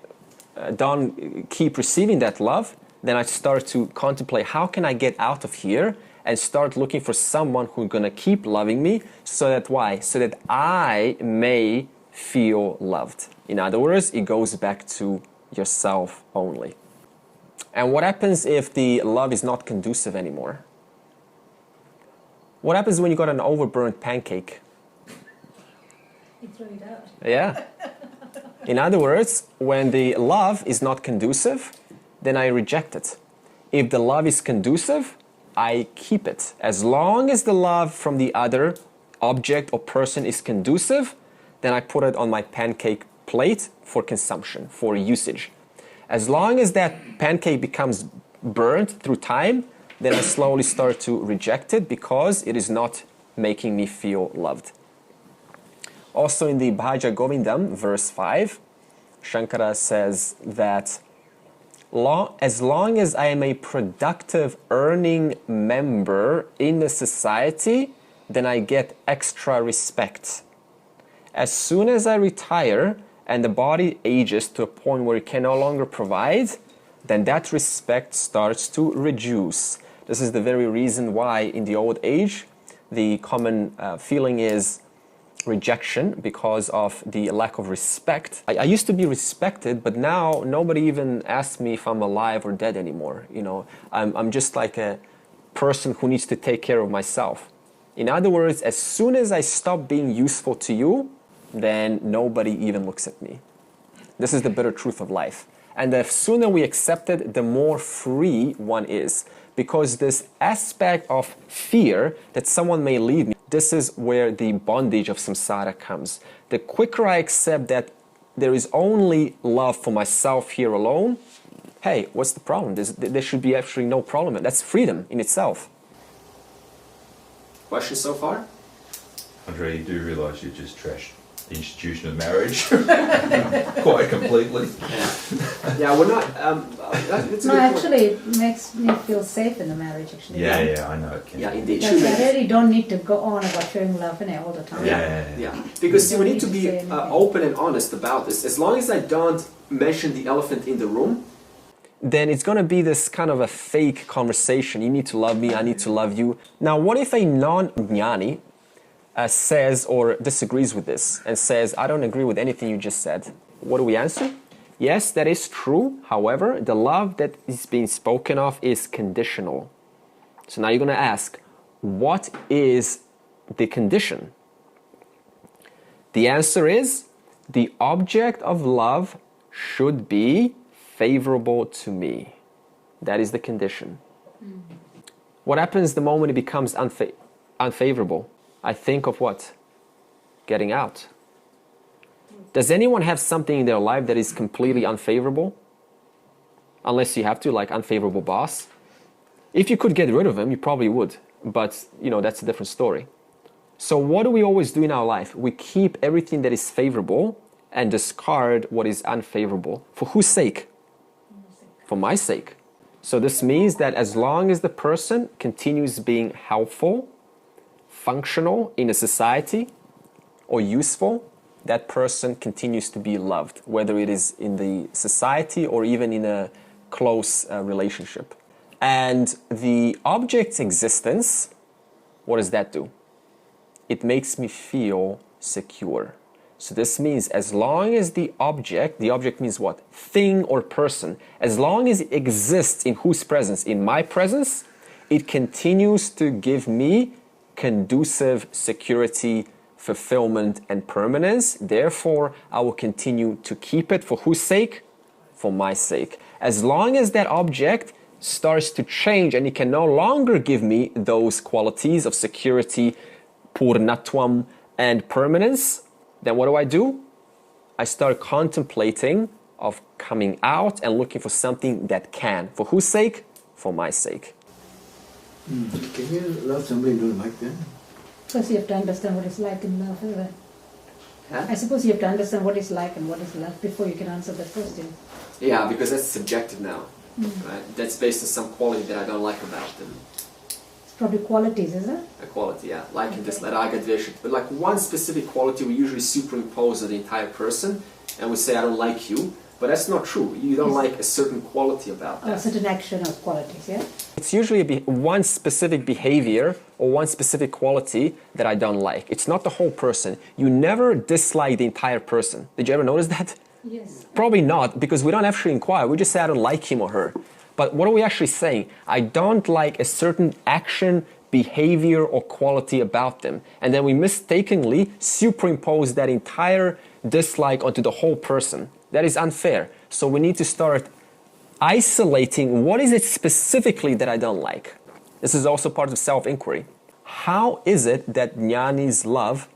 don't keep receiving that love, then I start to contemplate, how can I get out of here and start looking for someone who's going to keep loving me, so that why? So that I may feel loved. In other words, it goes back to yourself only. And what happens if the love is not conducive anymore? What happens when you got an overburnt pancake? You throw it out. Yeah. In other words, when the love is not conducive, then I reject it. If the love is conducive, I keep it. As long as the love from the other object or person is conducive, then I put it on my pancake plate for consumption, for usage. As long as that pancake becomes burnt through time, then I slowly start to reject it because it is not making me feel loved. Also in the Bhaja Govindam, verse 5, Shankara says that as long as I am a productive earning member in the society, then I get extra respect. As soon as I retire and the body ages to a point where it can no longer provide, then that respect starts to reduce. This is the very reason why in the old age, the common feeling is rejection because of the lack of respect. I used to be respected, but now nobody even asks me if I'm alive or dead anymore. You know, I'm just like a person who needs to take care of myself. In other words, as soon as I stop being useful to you, then nobody even looks at me. This is the bitter truth of life. And the sooner we accept it, the more free one is. Because this aspect of fear that someone may leave me, this is where the bondage of samsara comes. The quicker I accept that there is only love for myself here alone, hey, what's the problem? There should be actually no problem. That's freedom in itself. Questions so far? Andre, you do realise you just trashed the institution of marriage quite completely. Yeah, we're not. That's a No, good actually, it makes me feel safe in the marriage. Actually, Yeah, I know it can. Yeah, indeed. Because I really don't need to go on about showing love in it all the time. Yeah. Because see, we need to be open and honest about this. As long as I don't mention the elephant in the room, then it's going to be this kind of a fake conversation. You need to love me, I need to love you. Now, what if a non-Jnani says or disagrees with this and says, I don't agree with anything you just said? What do we answer? Yes, that is true. However, the love that is being spoken of is conditional. So now you're going to ask, what is the condition? The answer is, the object of love should be favorable to me. That is the condition. What happens the moment it becomes unfavorable? I think of what? Getting out. Does anyone have something in their life that is completely unfavorable? Unless you have to, like unfavorable boss. If you could get rid of him, you probably would. But, that's a different story. So what do we always do in our life? We keep everything that is favorable and discard what is unfavorable. For whose sake? For my sake. So this means that as long as the person continues being helpful, functional in a society, or useful, that person continues to be loved, whether it is in the society or even in a close relationship. And the object's existence, what does that do? It makes me feel secure. So this means as long as the object means what? Thing or person. As long as it exists in whose presence? In my presence, it continues to give me conducive security, fulfillment, and permanence. Therefore, I will continue to keep it. For whose sake? For my sake. As long as that object starts to change and it can no longer give me those qualities of security, purnatvam, and permanence, then what do? I start contemplating of coming out and looking for something that can. For whose sake? For my sake. Can you love somebody you don't like then? First you have to understand what it's like in love, isn't it? Huh? I suppose you have to understand what it's like and what is love before you can answer that question. Yeah, because that's subjective now. Right? That's based on some quality that I don't like about them. It's probably qualities, is it? A quality, yeah. Like in this raga dvesha. But like one specific quality we usually superimpose on the entire person and we say, I don't like you. But that's not true. You don't like a certain quality about that. A certain action or qualities, yeah? It's usually one specific behavior or one specific quality that I don't like. It's not the whole person. You never dislike the entire person. Did you ever notice that? Yes. Probably not, because we don't actually inquire. We just say I don't like him or her. But what are we actually saying? I don't like a certain action, behavior, or quality about them. And then we mistakenly superimpose that entire dislike onto the whole person. That is unfair. So we need to start isolating what is it specifically that I don't like. This is also part of self-inquiry. How is it that Jnani's love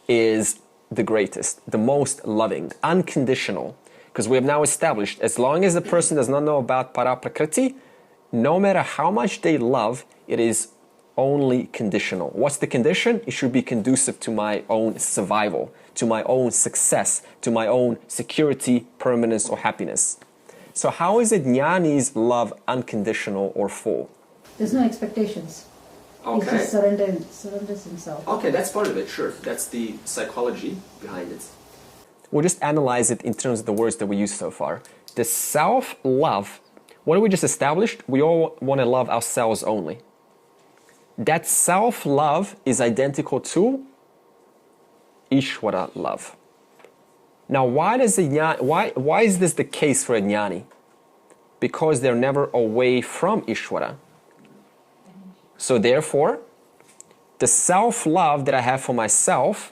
is the greatest, the most loving, unconditional? Because we have now established, as long as the person does not know about para-prakriti, no matter how much they love, it is only conditional. What's the condition? It should be conducive to my own survival, to my own success, to my own security, permanence, or happiness. So how is it Jnani's love unconditional or full? There's no expectations. Okay. He just surrenders himself. Okay, that's part of it, sure. That's the psychology behind it. We'll just analyze it in terms of the words that we used so far. The self-love, what we just established, we all want to love ourselves only. That self-love is identical to Ishvara love. Now, why is this the case for a Jnani? Because they're never away from Ishvara. So therefore, the self-love that I have for myself,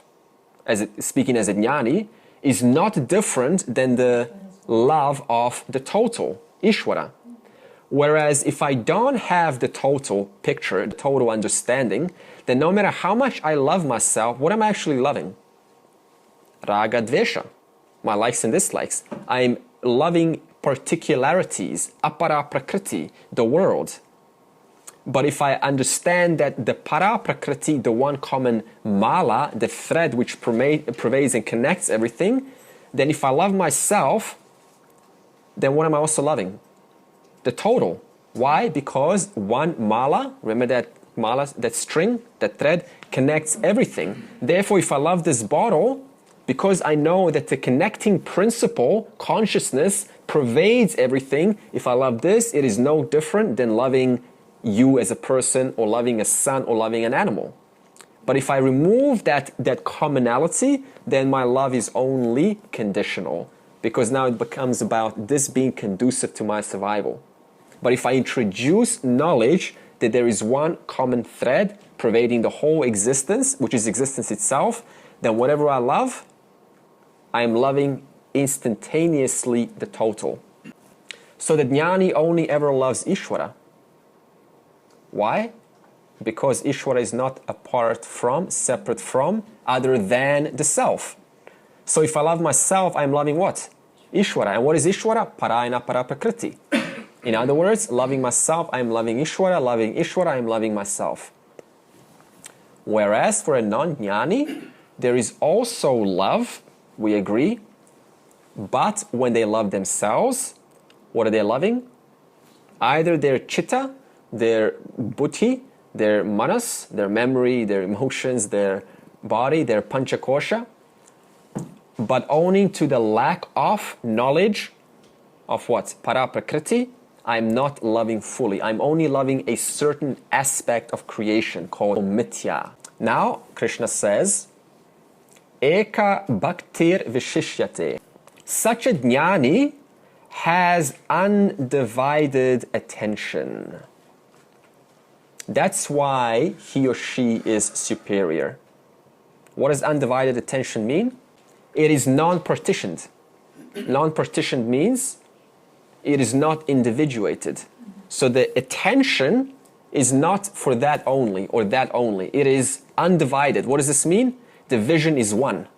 speaking as a Jnani, is not different than the love of the total, Ishvara. Whereas if I don't have the total picture, the total understanding, then no matter how much I love myself, what am I actually loving? Raga dvesha, my likes and dislikes. I'm loving particularities, apara prakriti, the world. But if I understand that the para prakriti, the one common mala, the thread which pervades and connects everything, then if I love myself, then what am I also loving? The total. Why? Because one mala, remember that mala, that string, that thread, connects everything. Therefore, if I love this bottle, because I know that the connecting principle, consciousness, pervades everything, if I love this, it is no different than loving you as a person, or loving a son, or loving an animal. But if I remove that commonality, then my love is only conditional, because now it becomes about this being conducive to my survival. But if I introduce knowledge that there is one common thread pervading the whole existence, which is existence itself, then whatever I love, I am loving instantaneously the total. So the Jnani only ever loves Ishvara. Why? Because Ishvara is not apart from, separate from, other than the self. So if I love myself, I'm loving what? Ishvara. And what is Ishvara? Parayana Paraprakriti. In other words, loving myself, I'm loving Ishvara. Loving Ishvara, I'm loving myself. Whereas for a non-Jnani, there is also love, we agree, but when they love themselves, what are they loving? Either their chitta, their buddhi, their manas, their memory, their emotions, their body, their panchakosha, but owning to the lack of knowledge of what? Paraprakriti, I'm not loving fully. I'm only loving a certain aspect of creation called mithya. Now, Krishna says, Eka bhaktir vishishyate. Such a jnani has undivided attention. That's why he or she is superior. What does undivided attention mean? It is non-partitioned. Non-partitioned means it is not individuated. So the attention is not for that only or that only. It is undivided. What does this mean? The vision is one.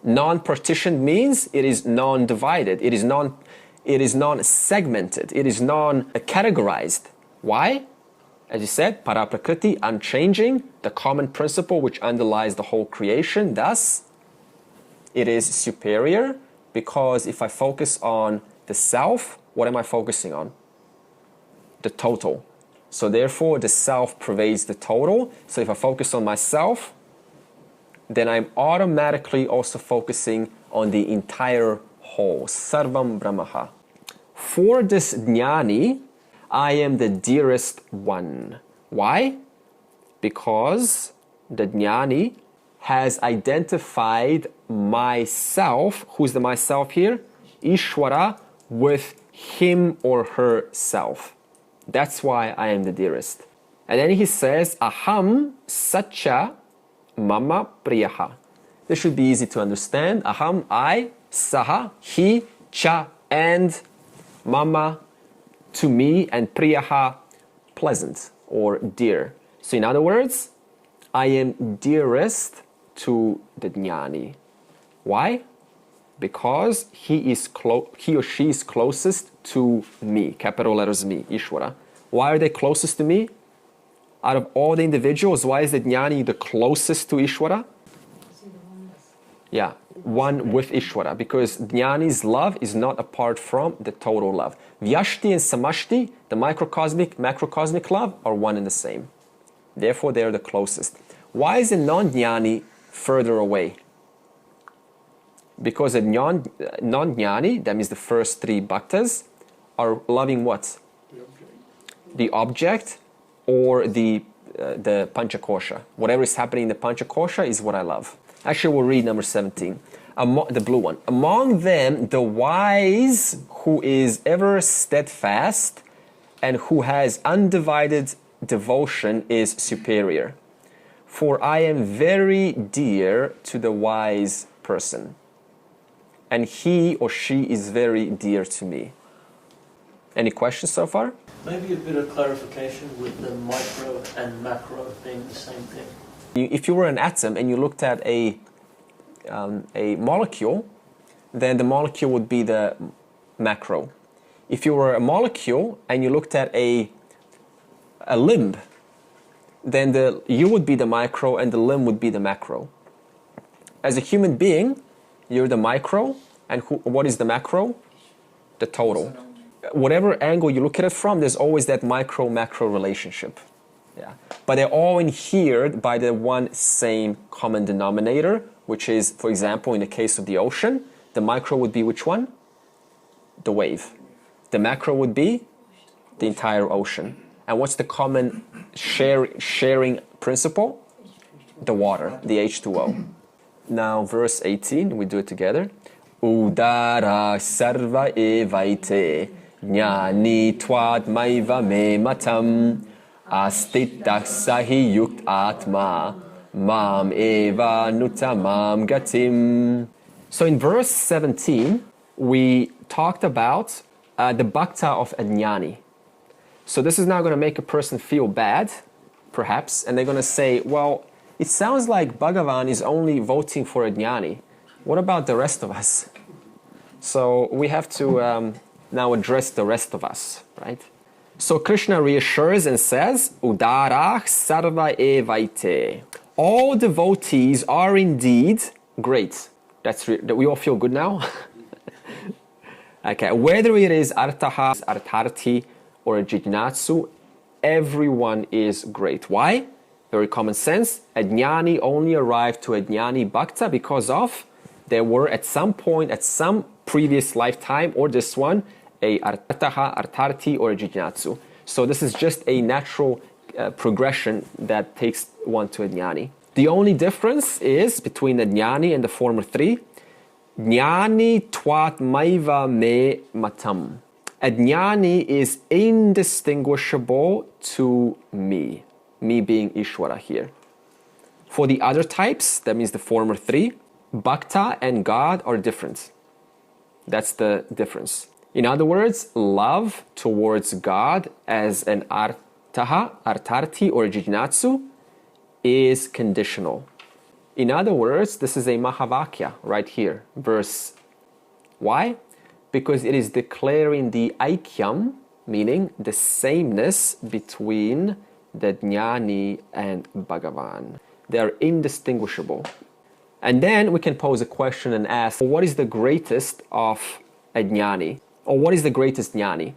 Non-partitioned means it is non-divided. It is non-segmented. It is non-categorized. Why? As you said, paraprakriti, unchanging, the common principle which underlies the whole creation. Thus, it is superior because if I focus on the self, what am I focusing on? The total. So therefore, the self pervades the total. So if I focus on myself, then I'm automatically also focusing on the entire whole. Sarvam Brahmaha. For this jnani, I am the dearest one. Why? Because the jnani has identified myself, who's the myself here? Ishvara, with him or herself. That's why I am the dearest. And then he says, Aham Satcha Mama Priyaha. This should be easy to understand. Aham, I, Saha, he, Cha, and Mama, to me, and Priyaha, pleasant or dear. So in other words, I am dearest to the jnani. Why? Because he or she is closest to me, capital letters me, Ishvara. Why are they closest to me? Out of all the individuals, why is the jnani the closest to Ishvara? Yeah, one with Ishvara, because jnani's love is not apart from the total love. Vyashti and samashti, the microcosmic, macrocosmic love, are one and the same. Therefore, they are the closest. Why is the non-jnani further away? Because a non-jnani, that means the first three bhaktas, are loving what? The object or the panchakosha. Whatever is happening in the panchakosha is what I love. Actually, we'll read number 17, the blue one. Among them, the wise who is ever steadfast and who has undivided devotion is superior. For I am very dear to the wise person, and he or she is very dear to me. Any questions so far? Maybe a bit of clarification with the micro and macro being the same thing. If you were an atom and you looked at a molecule, then the molecule would be the macro. If you were a molecule and you looked at a limb, then you would be the micro and the limb would be the macro. As a human being, you're the micro, and what is the macro? The total. Whatever angle you look at it from, there's always that micro-macro relationship. Yeah. But they're all adhered by the one same common denominator, which is, for example, in the case of the ocean, the micro would be which one? The wave. The macro would be the entire ocean. And what's the common sharing principle? The water, the H2O. Now, verse 18, we do it together. Udara sarva evaite jnani twad maiva me matam astittak sahi yukt atma mam eva nutamam gatim. So in verse 17, we talked about the bhakta of a Jnani. So this is now going to make a person feel bad, perhaps, and they're going to say, well, it sounds like Bhagavan is only voting for a Jnani. What about the rest of us? So we have to now address the rest of us, right? So Krishna reassures and says, Udarah sarva evaite. All devotees are indeed great. We all feel good now? Okay, whether it is artaha, artharti, or a jnatsu, everyone is great. Why? Very common sense. A Jnani only arrived to a Jnani bhakta because of there were at some point, at some previous lifetime, or this one, a artaha, artharti, or a jnatsu. So this is just a natural progression that takes one to a Jnani. The only difference is between the Jnani and the former three. Jnani twat maiva me matam. A Jnani is indistinguishable to me. Me being Ishvara here. For the other types, that means the former three, Bhakta and God are different. That's the difference. In other words, love towards God as an artaha, artarti, or jnatsu is conditional. In other words, this is a Mahavakya right here, verse. Why? Because it is declaring the aikyam, meaning the sameness between the Jnani and Bhagavan. They are indistinguishable. And then we can pose a question and ask, what is the greatest of a Jnani? Or what is the greatest Jnani?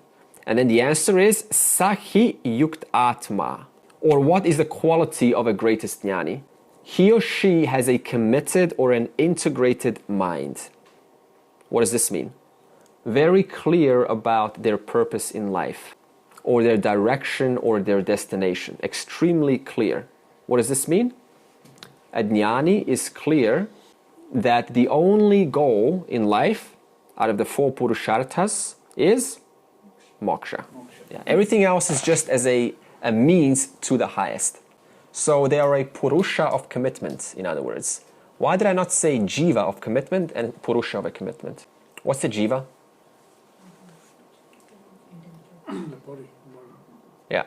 And then the answer is Sahi Yukt Atma. Or what is the quality of a greatest Jnani? He or she has a committed or an integrated mind. What does this mean? Very clear about their purpose in life, or their direction or their destination. Extremely clear. What does this mean? A Jnani is clear that the only goal in life out of the four Purusharthas is moksha. Yeah, everything else is just as a means to the highest. So they are a Purusha of commitment, in other words. Why did I not say Jiva of commitment and Purusha of a commitment? What's the Jiva? The body. Yeah.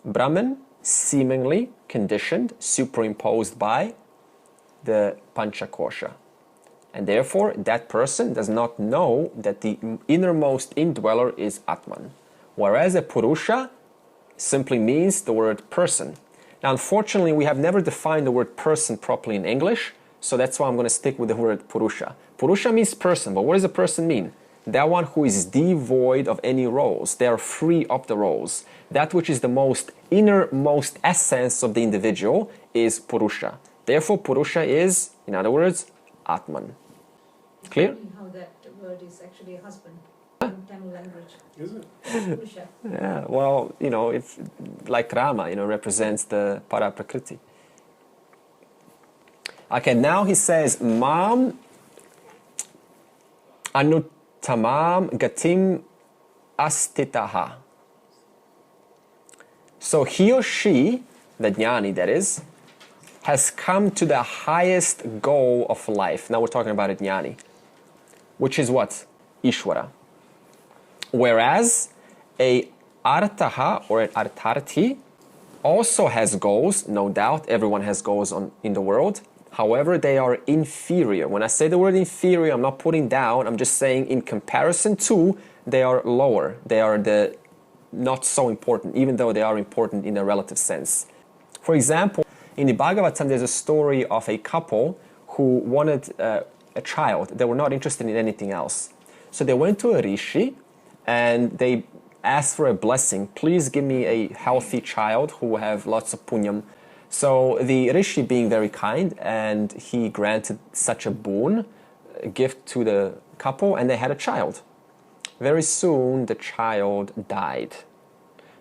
Brahman, seemingly conditioned, superimposed by the Panchakosha. And therefore, that person does not know that the innermost indweller is Atman. Whereas a Purusha simply means the word person. Now, unfortunately, we have never defined the word person properly in English, so that's why I'm going to stick with the word Purusha. Purusha means person, but what does a person mean? That one who is devoid of any roles. They are free of the roles. That which is the most innermost essence of the individual is Purusha. Therefore, Purusha is, in other words, Atman. Clear? How that word is actually a husband in Tamil language. Is it? Purusha. Yeah, well, it's like Rama, represents the Paraprakriti. Okay, now he says, Mam Anutamam Gatim Astitaha. So he or she, the Jnani that is, has come to the highest goal of life. Now we're talking about a Jnani, which is what? Ishvara. Whereas a Artaha or an Artarti also has goals, no doubt. Everyone has goals in the world. However, they are inferior. When I say the word inferior, I'm not putting down. I'm just saying in comparison to, they are lower. They are not so important, even though they are important in a relative sense. For example, in the Bhagavatam, there's a story of a couple who wanted a child. They were not interested in anything else. So they went to a rishi and they asked for a blessing. Please give me a healthy child who will have lots of punyam. So the rishi, being very kind, and he granted such a boon, a gift to the couple, and they had a child. Very soon, the child died.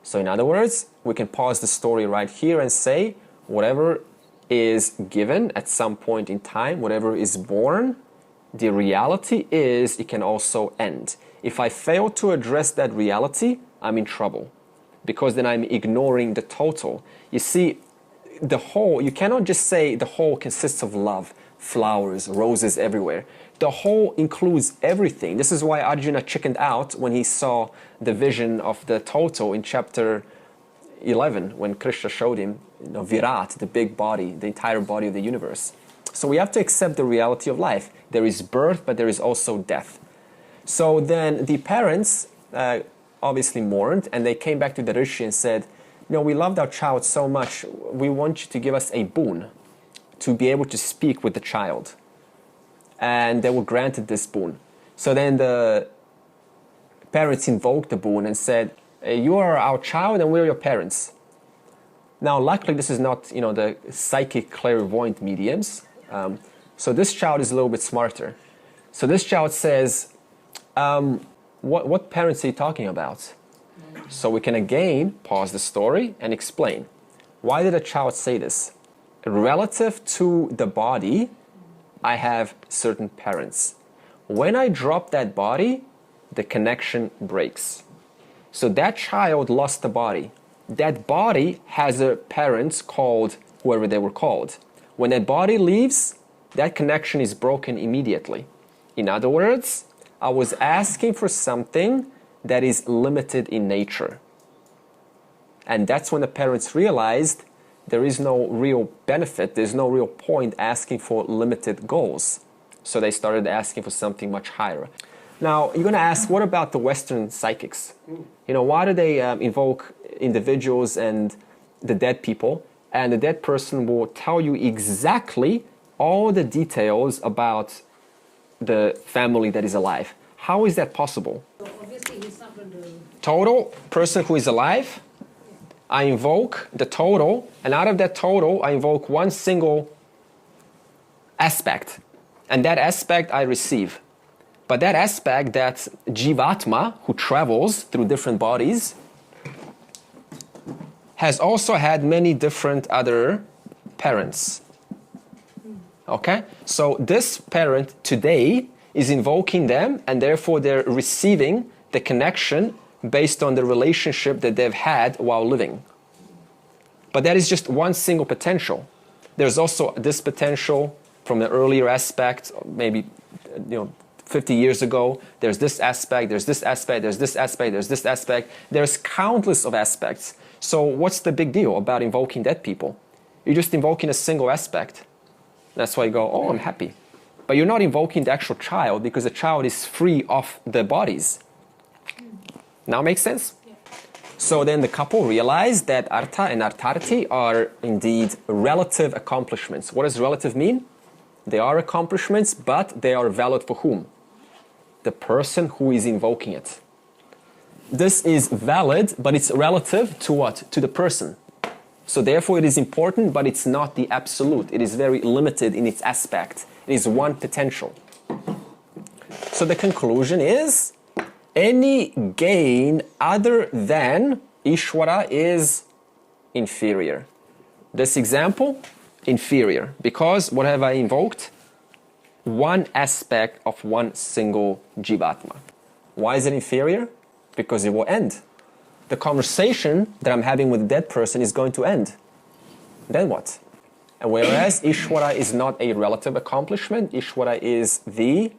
So in other words, we can pause the story right here and say, whatever is given at some point in time, whatever is born, the reality is it can also end. If I fail to address that reality, I'm in trouble, because then I'm ignoring the total. You see, the whole, you cannot just say the whole consists of love, flowers, roses everywhere. The whole includes everything. This is why Arjuna chickened out when he saw the vision of the total in chapter 11, when Krishna showed him, Virat, the big body, the entire body of the universe. So we have to accept the reality of life. There is birth, but there is also death. So then the parents obviously mourned, and they came back to the Rishi and said, we loved our child so much, we want you to give us a boon to be able to speak with the child. And they were granted this boon. So then the parents invoked the boon and said, you are our child and we're your parents. Now, luckily, this is not, the psychic clairvoyant mediums. So this child is a little bit smarter. So this child says, what parents are you talking about? So we can again pause the story and explain. Why did a child say this? Relative to the body, I have certain parents. When I drop that body, the connection breaks. So that child lost the body. That body has a parents called whoever they were called. When that body leaves, that connection is broken immediately. In other words, I was asking for something that is limited in nature. And that's when the parents realized there is no real benefit, there's no real point asking for limited goals. So they started asking for something much higher. Now, you're going to ask, what about the Western psychics? Why do they invoke individuals and the dead people? And the dead person will tell you exactly all the details about the family that is alive. How is that possible? So obviously he's not going to... Total person who is alive, I invoke the total, and out of that total, I invoke one single aspect. And that aspect I receive. But that aspect, that Jivatma, who travels through different bodies, has also had many different other parents. Okay? So this parent today is invoking them, and therefore they're receiving the connection based on the relationship that they've had while living. But that is just one single potential. There's also this potential from the earlier aspect, maybe 50 years ago. There's this aspect, there's this aspect, there's this aspect, there's this aspect. There's countless of aspects. So what's the big deal about invoking dead people? You're just invoking a single aspect. That's why you go, oh, I'm happy. But you're not invoking the actual child because the child is free of the bodies. Now makes sense? Yeah. So then the couple realized that Artha and Artharthi are indeed relative accomplishments. What does relative mean? They are accomplishments, but they are valid for whom? The person who is invoking it. This is valid, but it's relative to what? To the person. So therefore it is important, but it's not the absolute. It is very limited in its aspect. It is one potential. So the conclusion is, any gain other than Ishvara is inferior. This example, inferior. Because what have I invoked? One aspect of one single Jivatma. Why is it inferior? Because it will end. The conversation that I'm having with the dead person is going to end. Then what? And whereas Ishvara is not a relative accomplishment, Ishvara is the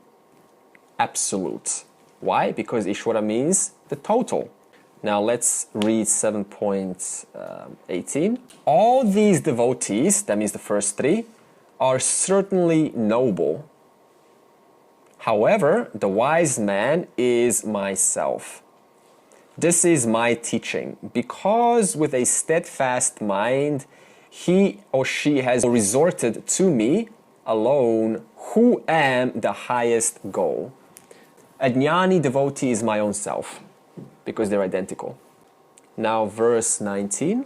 absolute. Why? Because Ishvara means the total. Now let's read 7.18. All these devotees, that means the first three, are certainly noble. However, the wise man is myself. This is my teaching, because with a steadfast mind, he or she has resorted to me alone, who am the highest goal. A Jnani devotee is my own self, because they're identical. Now verse 19.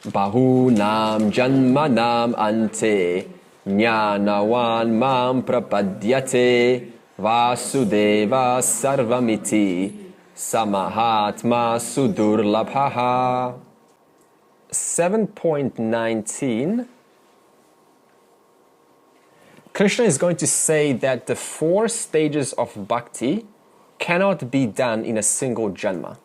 Bahunam janmanam ante jnanavan mam prapadyate vasudeva sarvamiti samahatma sudurlabhaha. 7.19. Krishna is going to say that the 4 stages of bhakti cannot be done in a single janma.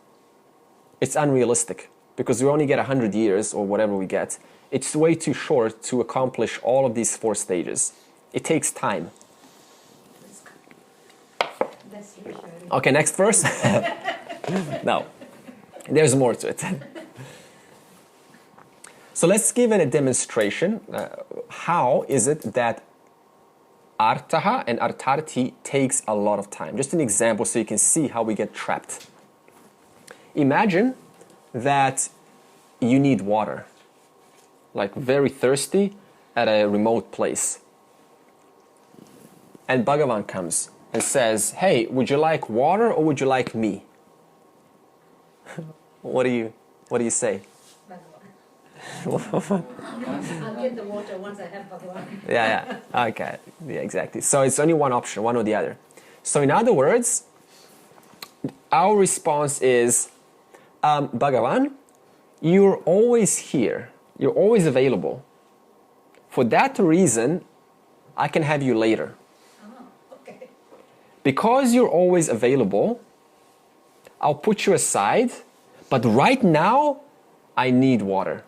It's unrealistic because we only get 100 years or whatever we get. It's way too short to accomplish all of these 4 stages. It takes time. Okay, next verse. No, there's more to it. So let's give it a demonstration. How is it that artaha and artarthi takes a lot of time? Just an example so you can see how we get trapped. Imagine that you need water, like very thirsty at a remote place. And Bhagavan comes and says, hey, would you like water or would you like me? What do you say? I'll get the water once I have Bhagavan. Yeah. Okay. Yeah, exactly. So it's only one option, one or the other. So in other words, our response is, Bhagavan, you're always here. You're always available. For that reason, I can have you later. Okay. Because you're always available, I'll put you aside, but right now, I need water.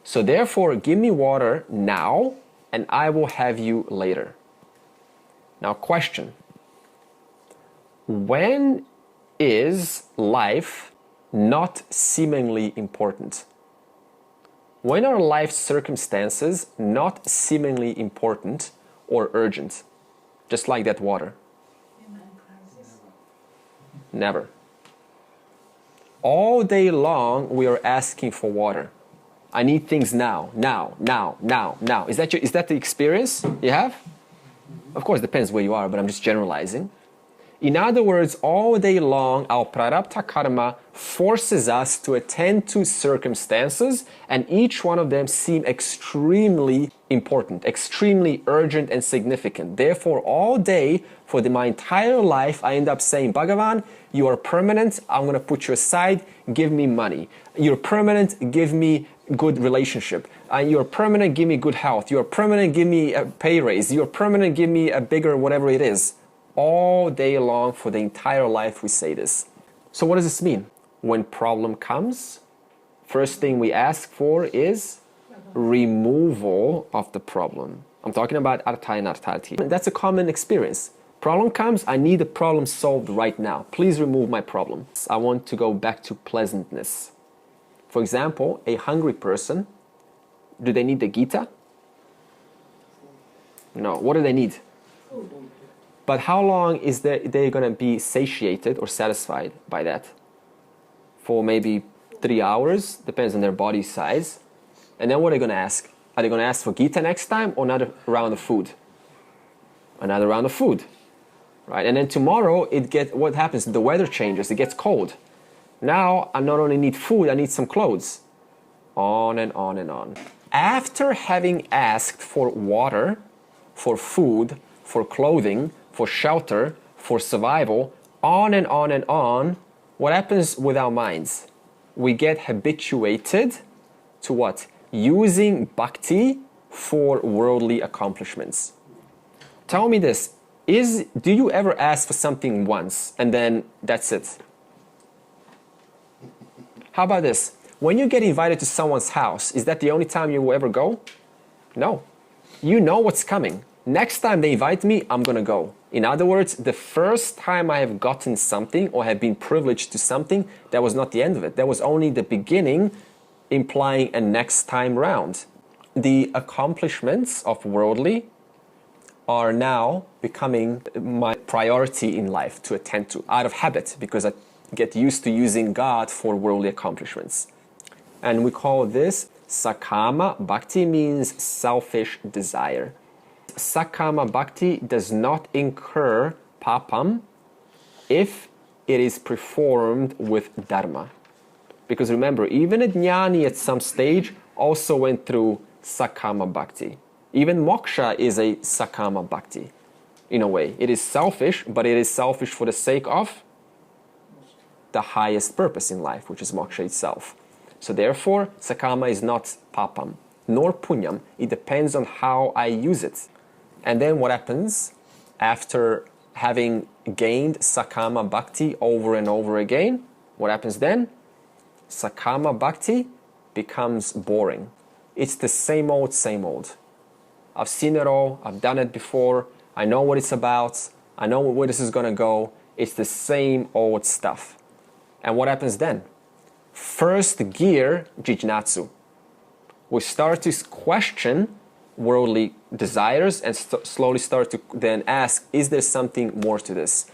So therefore, give me water now, and I will have you later. Now, question. When is life not seemingly important? When are life circumstances not seemingly important or urgent? Just like that water. Never. All day long, we are asking for water. I need things now. Is that the experience you have? Of course, it depends where you are, but I'm just generalizing. In other words, all day long, our prarabdha karma forces us to attend to circumstances, and each one of them seem extremely important, extremely urgent and significant. Therefore, all day, for my entire life, I end up saying, Bhagavan, you are permanent, I'm going to put you aside, give me money. You're permanent, give me good relationship. You're permanent, give me good health. You're permanent, give me a pay raise. You're permanent, give me a bigger whatever it is. All day long, for the entire life, we say this. So what does this mean? When problem comes, first thing we ask for is removal of the problem. I'm talking about artha and artarthi. That's a common experience. Problem comes, I need the problem solved right now. Please remove my problem. I want to go back to pleasantness. For example, a hungry person, do they need the Gita? No. What do they need? But how long is they going to be satiated or satisfied by that? For maybe 3 hours, depends on their body size. And then what are they going to ask? Are they going to ask for Gita next time or another round of food? Another round of food. Right? And then tomorrow, what happens? The weather changes, it gets cold. Now, I not only need food, I need some clothes. On and on and on. After having asked for water, for food, for clothing, for shelter, for survival, on and on and on, what happens with our minds? We get habituated to what? Using bhakti for worldly accomplishments. Tell me this, do you ever ask for something once and then that's it? How about this? When you get invited to someone's house, is that the only time you will ever go? No. You know what's coming. Next time they invite me, I'm going to go. In other words, the first time I have gotten something or have been privileged to something, that was not the end of it. That was only the beginning, implying a next time round. The accomplishments of worldly are now becoming my priority in life to attend to, out of habit, because I get used to using God for worldly accomplishments. And we call this Sac-karma. Bhakti means selfish desire. Sac-karma bhakti does not incur papam if it is performed with dharma. Because remember, even a Jnani at some stage also went through Sac-karma bhakti. Even moksha is a Sac-karma bhakti, in a way. It is selfish, but it is selfish for the sake of the highest purpose in life, which is moksha itself. So therefore, Sac-karma is not papam, nor punyam. It depends on how I use it. And then what happens after having gained Sac-karma bhakti over and over again? What happens then? Sac-karma bhakti becomes boring. It's the same old, same old. I've seen it all. I've done it before. I know what it's about. I know where this is going to go. It's the same old stuff. And what happens then? First gear, jijnatsu. We start to question worldly desires and slowly start to then ask, is there something more to this?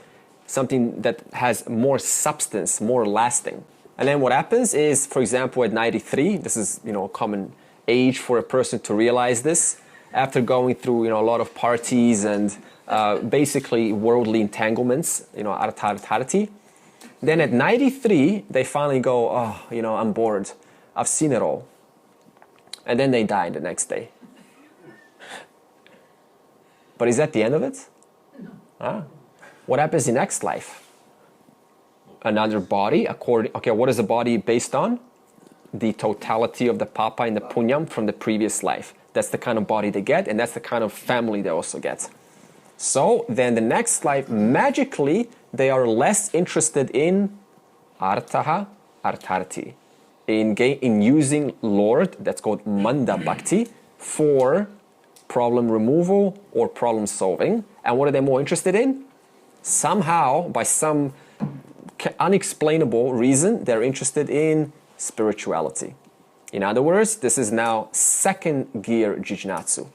Something that has more substance, more lasting. And then what happens is, for example, at 93, this is, a common age for a person to realize this, after going through, a lot of parties and basically worldly entanglements, artha-artharati. Then at 93, they finally go, I'm bored. I've seen it all. And then they die the next day. But is that the end of it? No. What happens in next life? Another body, what is the body based on? The totality of the papa and the punyam from the previous life. That's the kind of body they get, and that's the kind of family they also get. So then the next life, magically, they are less interested in artaha, artharti, in using Lord, that's called manda bhakti, for problem removal or problem solving. And what are they more interested in? Somehow, by some unexplainable reason, they're interested in spirituality. In other words, this is now second gear jijnatsu.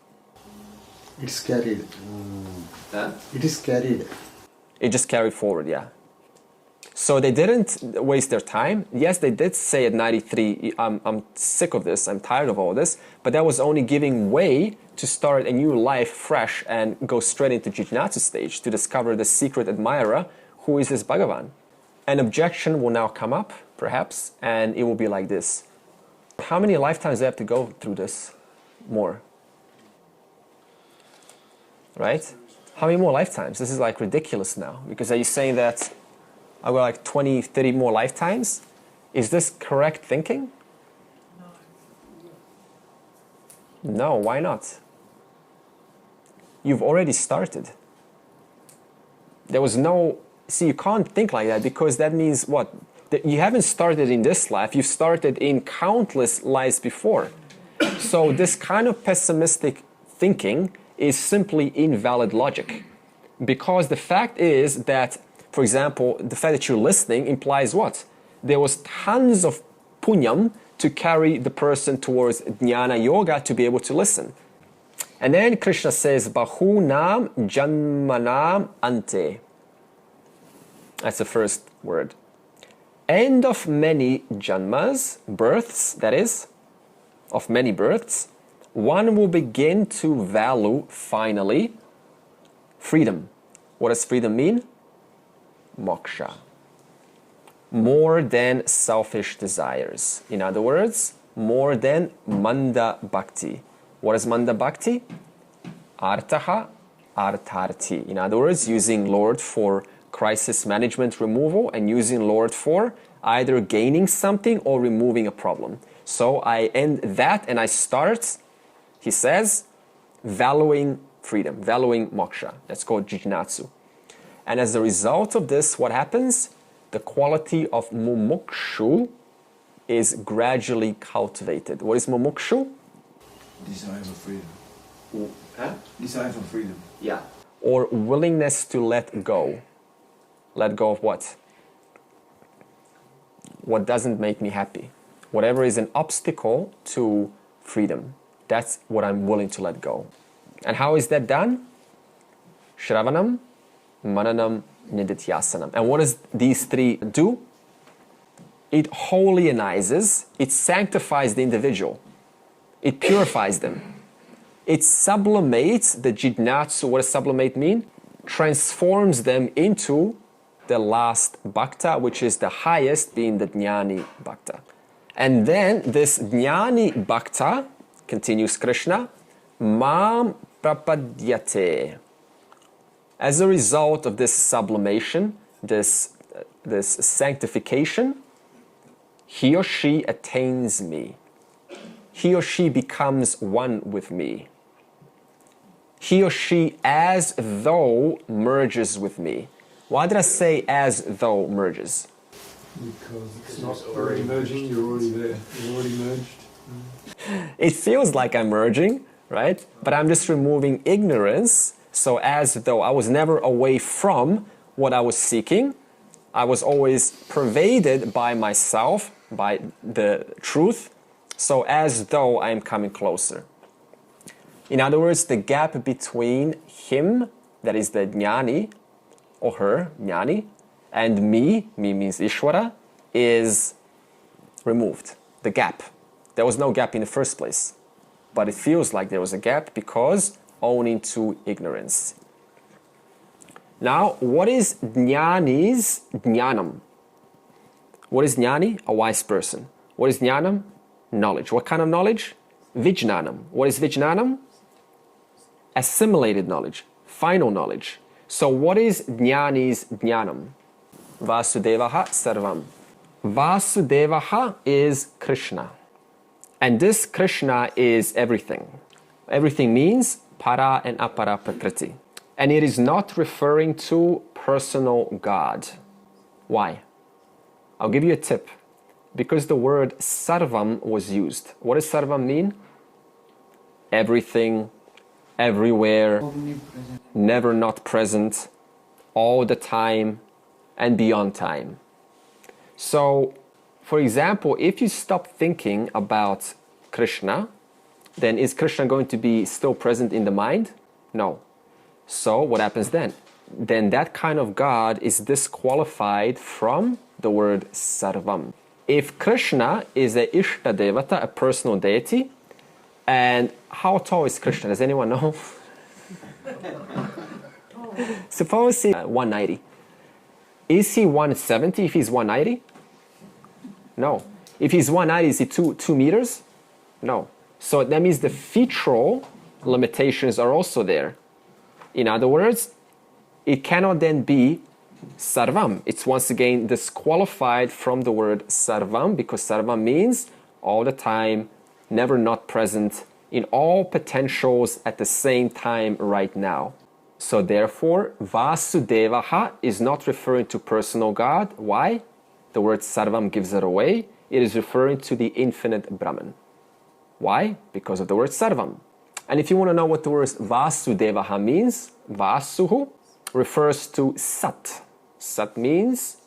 It's carried. Huh? It is carried. It just carried forward, yeah. So they didn't waste their time. Yes, they did say at 93, I'm sick of this, I'm tired of all this, but that was only giving way to start a new life fresh and go straight into jijnatsu stage to discover the secret admirer, who is this Bhagavan. An objection will now come up, perhaps, and it will be like this. How many lifetimes do I have to go through this? More. Right? How many more lifetimes? This is like ridiculous now. Because are you saying that I've got like 20, 30 more lifetimes? Is this correct thinking? No, why not? You've already started. There was no... See, you can't think like that because that means what? That you haven't started in this life, you've started in countless lives before. So this kind of pessimistic thinking is simply invalid logic. Because the fact is that, for example, the fact that you're listening implies what? There was tons of punyam to carry the person towards jnana yoga to be able to listen. And then Krishna says, Bahunam janmanam ante. That's the first word. End of many janmas, births, that is, of many births, one will begin to value, finally, freedom. What does freedom mean? Moksha. More than selfish desires. In other words, more than manda bhakti. What is manda bhakti? Artaha, artharti. In other words, using Lord for crisis management removal and using Lord for either gaining something or removing a problem. So I end that and I start, he says, valuing freedom, valuing moksha. That's called jijnatsu. And as a result of this, what happens? The quality of mumukshu is gradually cultivated. What is mumukshu? Desire for freedom. Huh? Desire for freedom. Yeah. Or willingness to let go. Let go of what? What doesn't make me happy. Whatever is an obstacle to freedom. That's what I'm willing to let go. And how is that done? Shravanam, Mananam, Nididhyasanam. And what does these three do? It holinizes, it sanctifies the individual. It purifies them. It sublimates the jijnatsu. What does sublimate mean? Transforms them into the last bhakta, which is the highest, being the Jnani bhakta. And then this Jnani bhakta, continues Krishna, mam prapadyate. As a result of this sublimation, this sanctification, he or she attains me. He or she becomes one with me. He or she as though merges with me. Why did I say as though merges? Because it's not already merging, you're already there. You're already merged. It feels like I'm merging, right? But I'm just removing ignorance. So as though I was never away from what I was seeking. I was always pervaded by myself, by the truth, so as though I am coming closer. In other words, the gap between him, that is the Jnani, or her, Jnani, and me means Ishvara, is removed. The gap. There was no gap in the first place. But it feels like there was a gap because owning to ignorance. Now, what is Jnani's Jnanam? What is Jnani? A wise person. What is Jnanam? Knowledge. What kind of knowledge? Vijnanam. What is Vijnanam? Assimilated knowledge. Final knowledge. So what is Jnani's Jnanam? Vasudevaha Sarvam. Vasudevaha is Krishna. And this Krishna is everything. Everything means para and apara prakriti. And it is not referring to personal God. Why? I'll give you a tip. Because the word sarvam was used. What does sarvam mean? Everything, everywhere, Omnipresent. never not present, all the time, and beyond time. So, for example, if you stop thinking about Krishna, then is Krishna going to be still present in the mind? No. So what happens then? Then that kind of God is disqualified from the word sarvam. If Krishna is a Ishta Devata, a personal deity, and how tall is Krishna? Does anyone know? Suppose he's 190. Is he 170 if he's 190? No. If he's 190, is he 2 meters? No. So that means the featural limitations are also there. In other words, it cannot then be sarvam. It's once again disqualified from the word sarvam because sarvam means all the time, never not present, in all potentials at the same time right now. So therefore, Vasudevaha is not referring to personal God. Why? The word sarvam gives it away. It is referring to the infinite Brahman. Why? Because of the word sarvam. And if you want to know what the word Vasudevaha means, Vasuhu refers to Sat. Sat means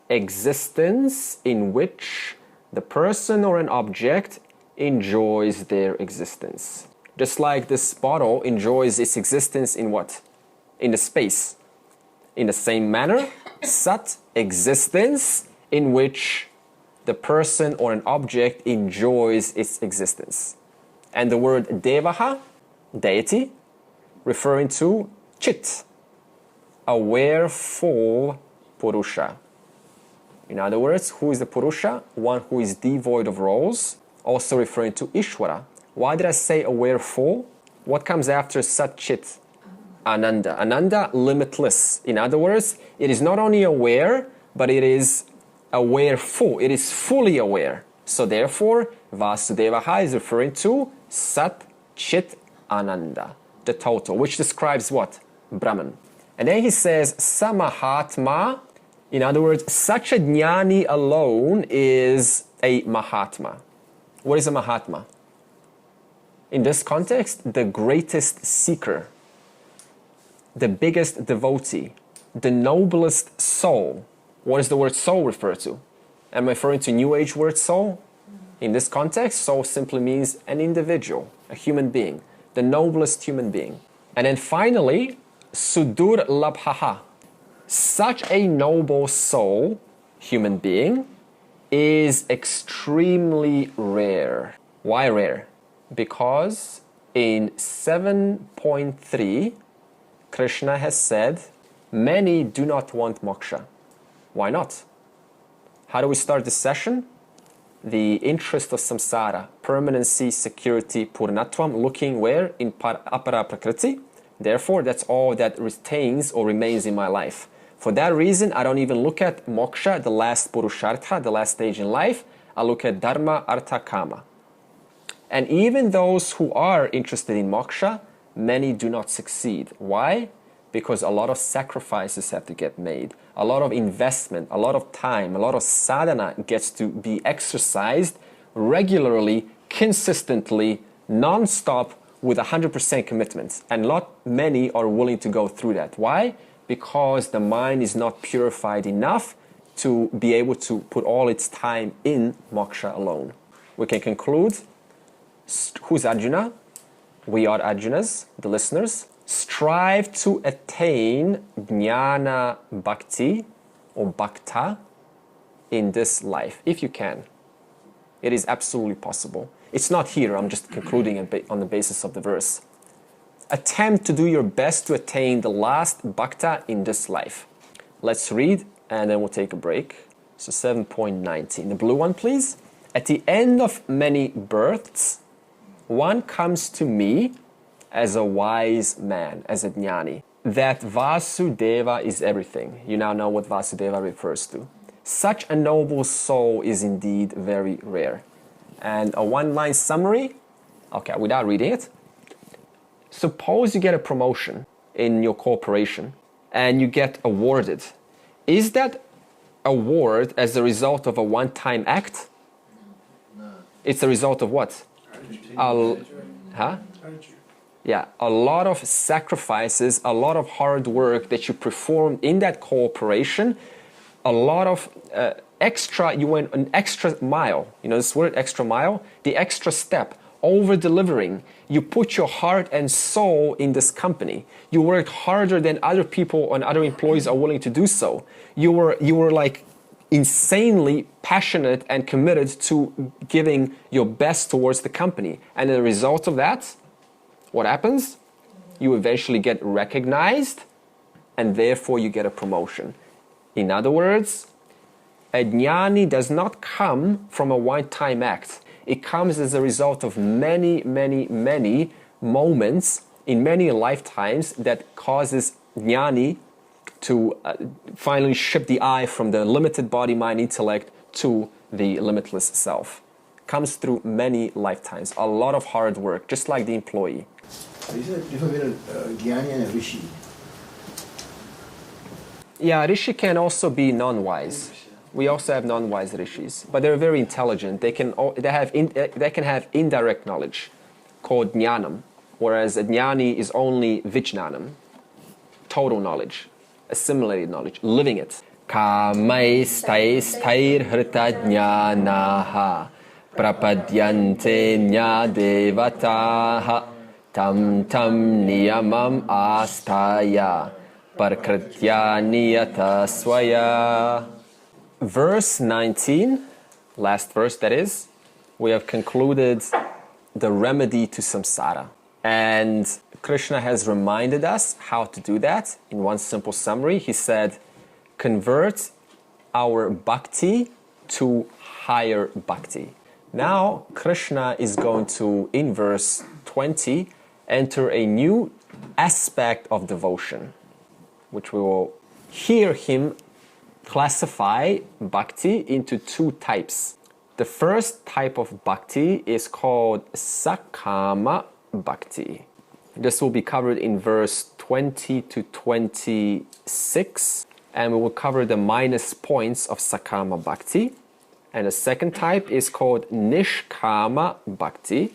existence in which the person or an object enjoys their existence. Just like this bottle enjoys its existence in what? In the space. In the same manner, Sat, existence in which the person or an object enjoys its existence. And the word Devaha, deity, referring to Chit, aware full Purusha. In other words, who is the Purusha? One who is devoid of roles, also referring to Ishvara. Why did I say aware full? What comes after Sat Chit? Ananda. Ananda, limitless. In other words, it is not only aware, but it is aware full. It is fully aware. So therefore, Vasudevaha is referring to Sat Chit Ananda, the total, which describes what? Brahman. And then he says, Samahatma. In other words, such a Jnani alone is a Mahatma. What is a Mahatma? In this context, the greatest seeker, the biggest devotee, the noblest soul. What does the word soul refer to? Am I referring to New Age word soul? In this context, soul simply means an individual, a human being, the noblest human being. And then finally, Sudur Labhaha. Such a noble soul, human being, is extremely rare. Why rare? Because in 7.3, Krishna has said, many do not want moksha. Why not? How do we start this session? The interest of samsara, permanency, security, purnatvam, looking where? In apara prakriti. Therefore, that's all that retains or remains in my life. For that reason, I don't even look at moksha, the last purushartha, the last stage in life. I look at dharma, artha, kama. And even those who are interested in moksha, many do not succeed. Why? Because a lot of sacrifices have to get made. A lot of investment, a lot of time, a lot of sadhana gets to be exercised regularly, consistently, non-stop, with 100% commitment. And not many are willing to go through that. Why? because the mind is not purified enough to be able to put all its time in moksha alone. We can conclude, who's Arjuna? We are Arjunas, the listeners. Strive to attain Jnana Bhakti or Bhakta in this life, if you can. It is absolutely possible. It's not here, I'm just concluding on the basis of the verse. Attempt to do your best to attain the last Bhakta in this life. Let's read and then we'll take a break. So 7.19, the blue one please. At the end of many births, one comes to me as a wise man, as a Jnani. That Vasudeva is everything. You now know what Vasudeva refers to. Such a noble soul is indeed very rare. And a one-line summary, okay, without reading it. Suppose you get a promotion in your corporation and you get awarded. Is that award as a result of a one-time act? No. It's a result of what? Yeah, a lot of sacrifices, a lot of hard work that you performed in that corporation, a lot of you went an extra mile. You know this word, extra mile? The extra step, over-delivering. You put your heart and soul in this company. You worked harder than other people and other employees are willing to do so. You were like insanely passionate and committed to giving your best towards the company. And the result of that, what happens? You eventually get recognized and therefore you get a promotion. In other words, a Jnani does not come from a one-time act. It comes as a result of many, many, many moments in many lifetimes that causes Jnani to finally shift the eye from the limited body, mind, intellect to the limitless self. Comes through many lifetimes, a lot of hard work, just like the employee. Is there a difference between a Jnani and a Rishi? Yeah, Rishi can also be non-wise. We also have non-wise rishis, but they're very intelligent. They can have indirect knowledge, called jnanam, whereas a jnani is only vijnanam, total knowledge, assimilated knowledge, living it. Kamai stair hrita jnanaha prapadyante nyadevataha tam niyamam astaya parkritya niyata swaya. Verse 19, last verse that is, we have concluded the remedy to samsara. And Krishna has reminded us how to do that. In one simple summary, he said, convert our bhakti to higher bhakti. Now, Krishna is going to, in verse 20, enter a new aspect of devotion, which we will hear him classify bhakti into two types. The first type of bhakti is called Sac-karma bhakti. This will be covered in verse 20 to 26, and we will cover the minus points of Sac-karma bhakti. And the second type is called Nish-karma bhakti.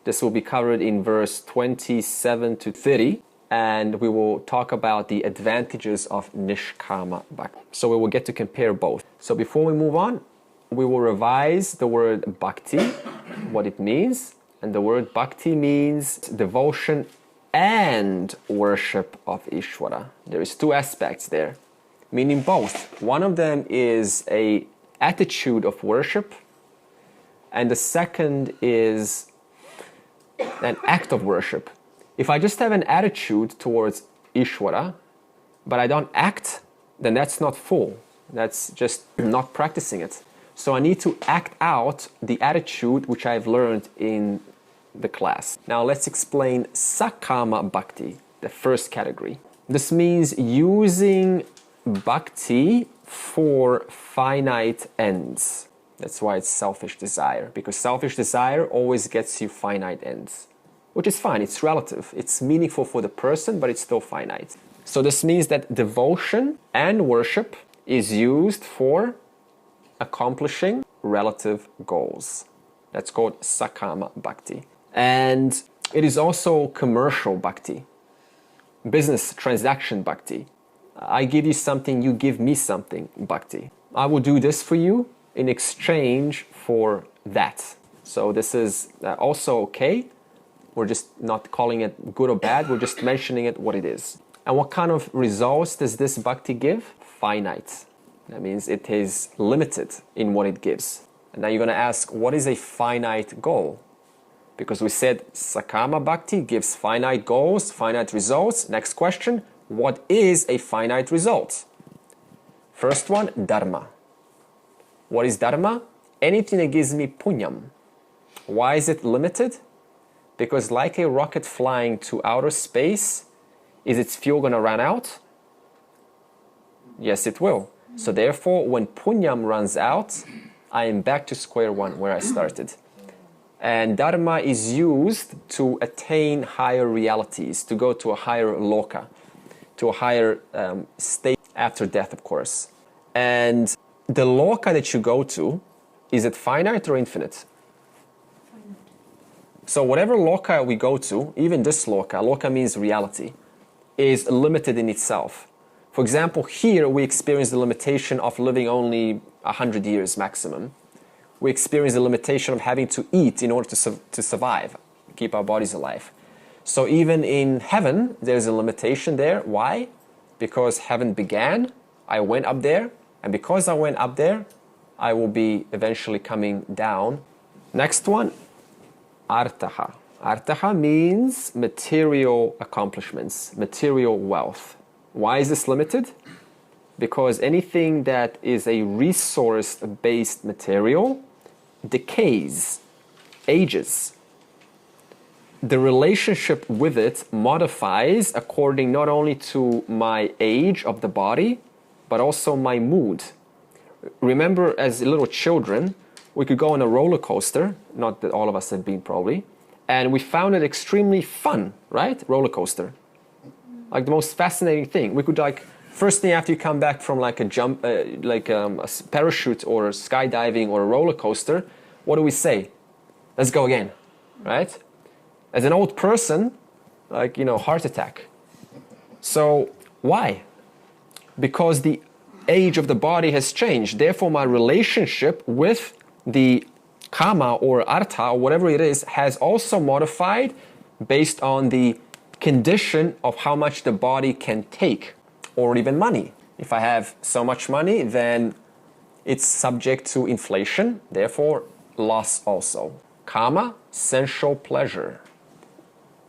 This will be covered in verse 27 to 30. And we will talk about the advantages of Nish-karma bhakti. So we will get to compare both. So before we move on, we will revise the word bhakti, what it means. And the word bhakti means devotion and worship of Ishvara. There is two aspects there, meaning both. One of them is an attitude of worship, and the second is an act of worship. If I just have an attitude towards Ishvara, but I don't act, then that's not full. That's just not practicing it. So I need to act out the attitude which I've learned in the class. Now let's explain Sac-karma bhakti, the first category. This means using bhakti for finite ends. That's why it's selfish desire, because selfish desire always gets you finite ends. Which is fine, it's relative. It's meaningful for the person, but it's still finite. So this means that devotion and worship is used for accomplishing relative goals. That's called Sac-karma bhakti. And it is also commercial bhakti, business transaction bhakti. I give you something, you give me something, bhakti. I will do this for you in exchange for that. So this is also okay. We're just not calling it good or bad, we're just mentioning it what it is. And what kind of results does this bhakti give? Finite. That means it is limited in what it gives. And now you're going to ask, what is a finite goal? Because we said Sac-karma bhakti gives finite goals, finite results. Next question, what is a finite result? First one, dharma. What is dharma? Anything that gives me punyam. Why is it limited? Because like a rocket flying to outer space, is its fuel going to run out? Yes, it will. So therefore, when punyam runs out, I am back to square one where I started. And dharma is used to attain higher realities, to go to a higher loka, to a higher state after death, of course. And the loka that you go to, is it finite or infinite? Finite. So whatever loka we go to, even this loka means reality, is limited in itself. For example, here we experience the limitation of living only 100 years maximum. We experience the limitation of having to eat in order to survive, keep our bodies alive. So even in heaven, there's a limitation there. Why? Because heaven began, I went up there, and because I went up there, I will be eventually coming down. Next one, artaha. Artaha means material accomplishments, material wealth. Why is this limited? Because anything that is a resource-based material decays, ages. The relationship with it modifies according not only to my age of the body, but also my mood. Remember, as little children, we could go on a roller coaster, not that all of us have been probably, and we found it extremely fun, right? Roller coaster. Like the most fascinating thing. We could first thing after you come back from like a jump, a parachute or skydiving or a roller coaster, what do we say? Let's go again, right? As an old person, heart attack. So why? Because the age of the body has changed. Therefore, my relationship with the kama or artha or whatever it is has also modified based on the condition of how much the body can take, or even money. If I have so much money, then it's subject to inflation, therefore loss also. Kama, sensual pleasure.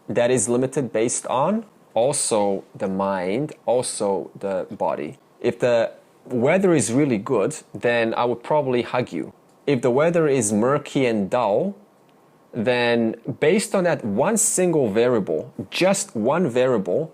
That is limited based on also the mind, also the body. If the weather is really good, then I would probably hug you. If the weather is murky and dull, then based on that one single variable, just one variable,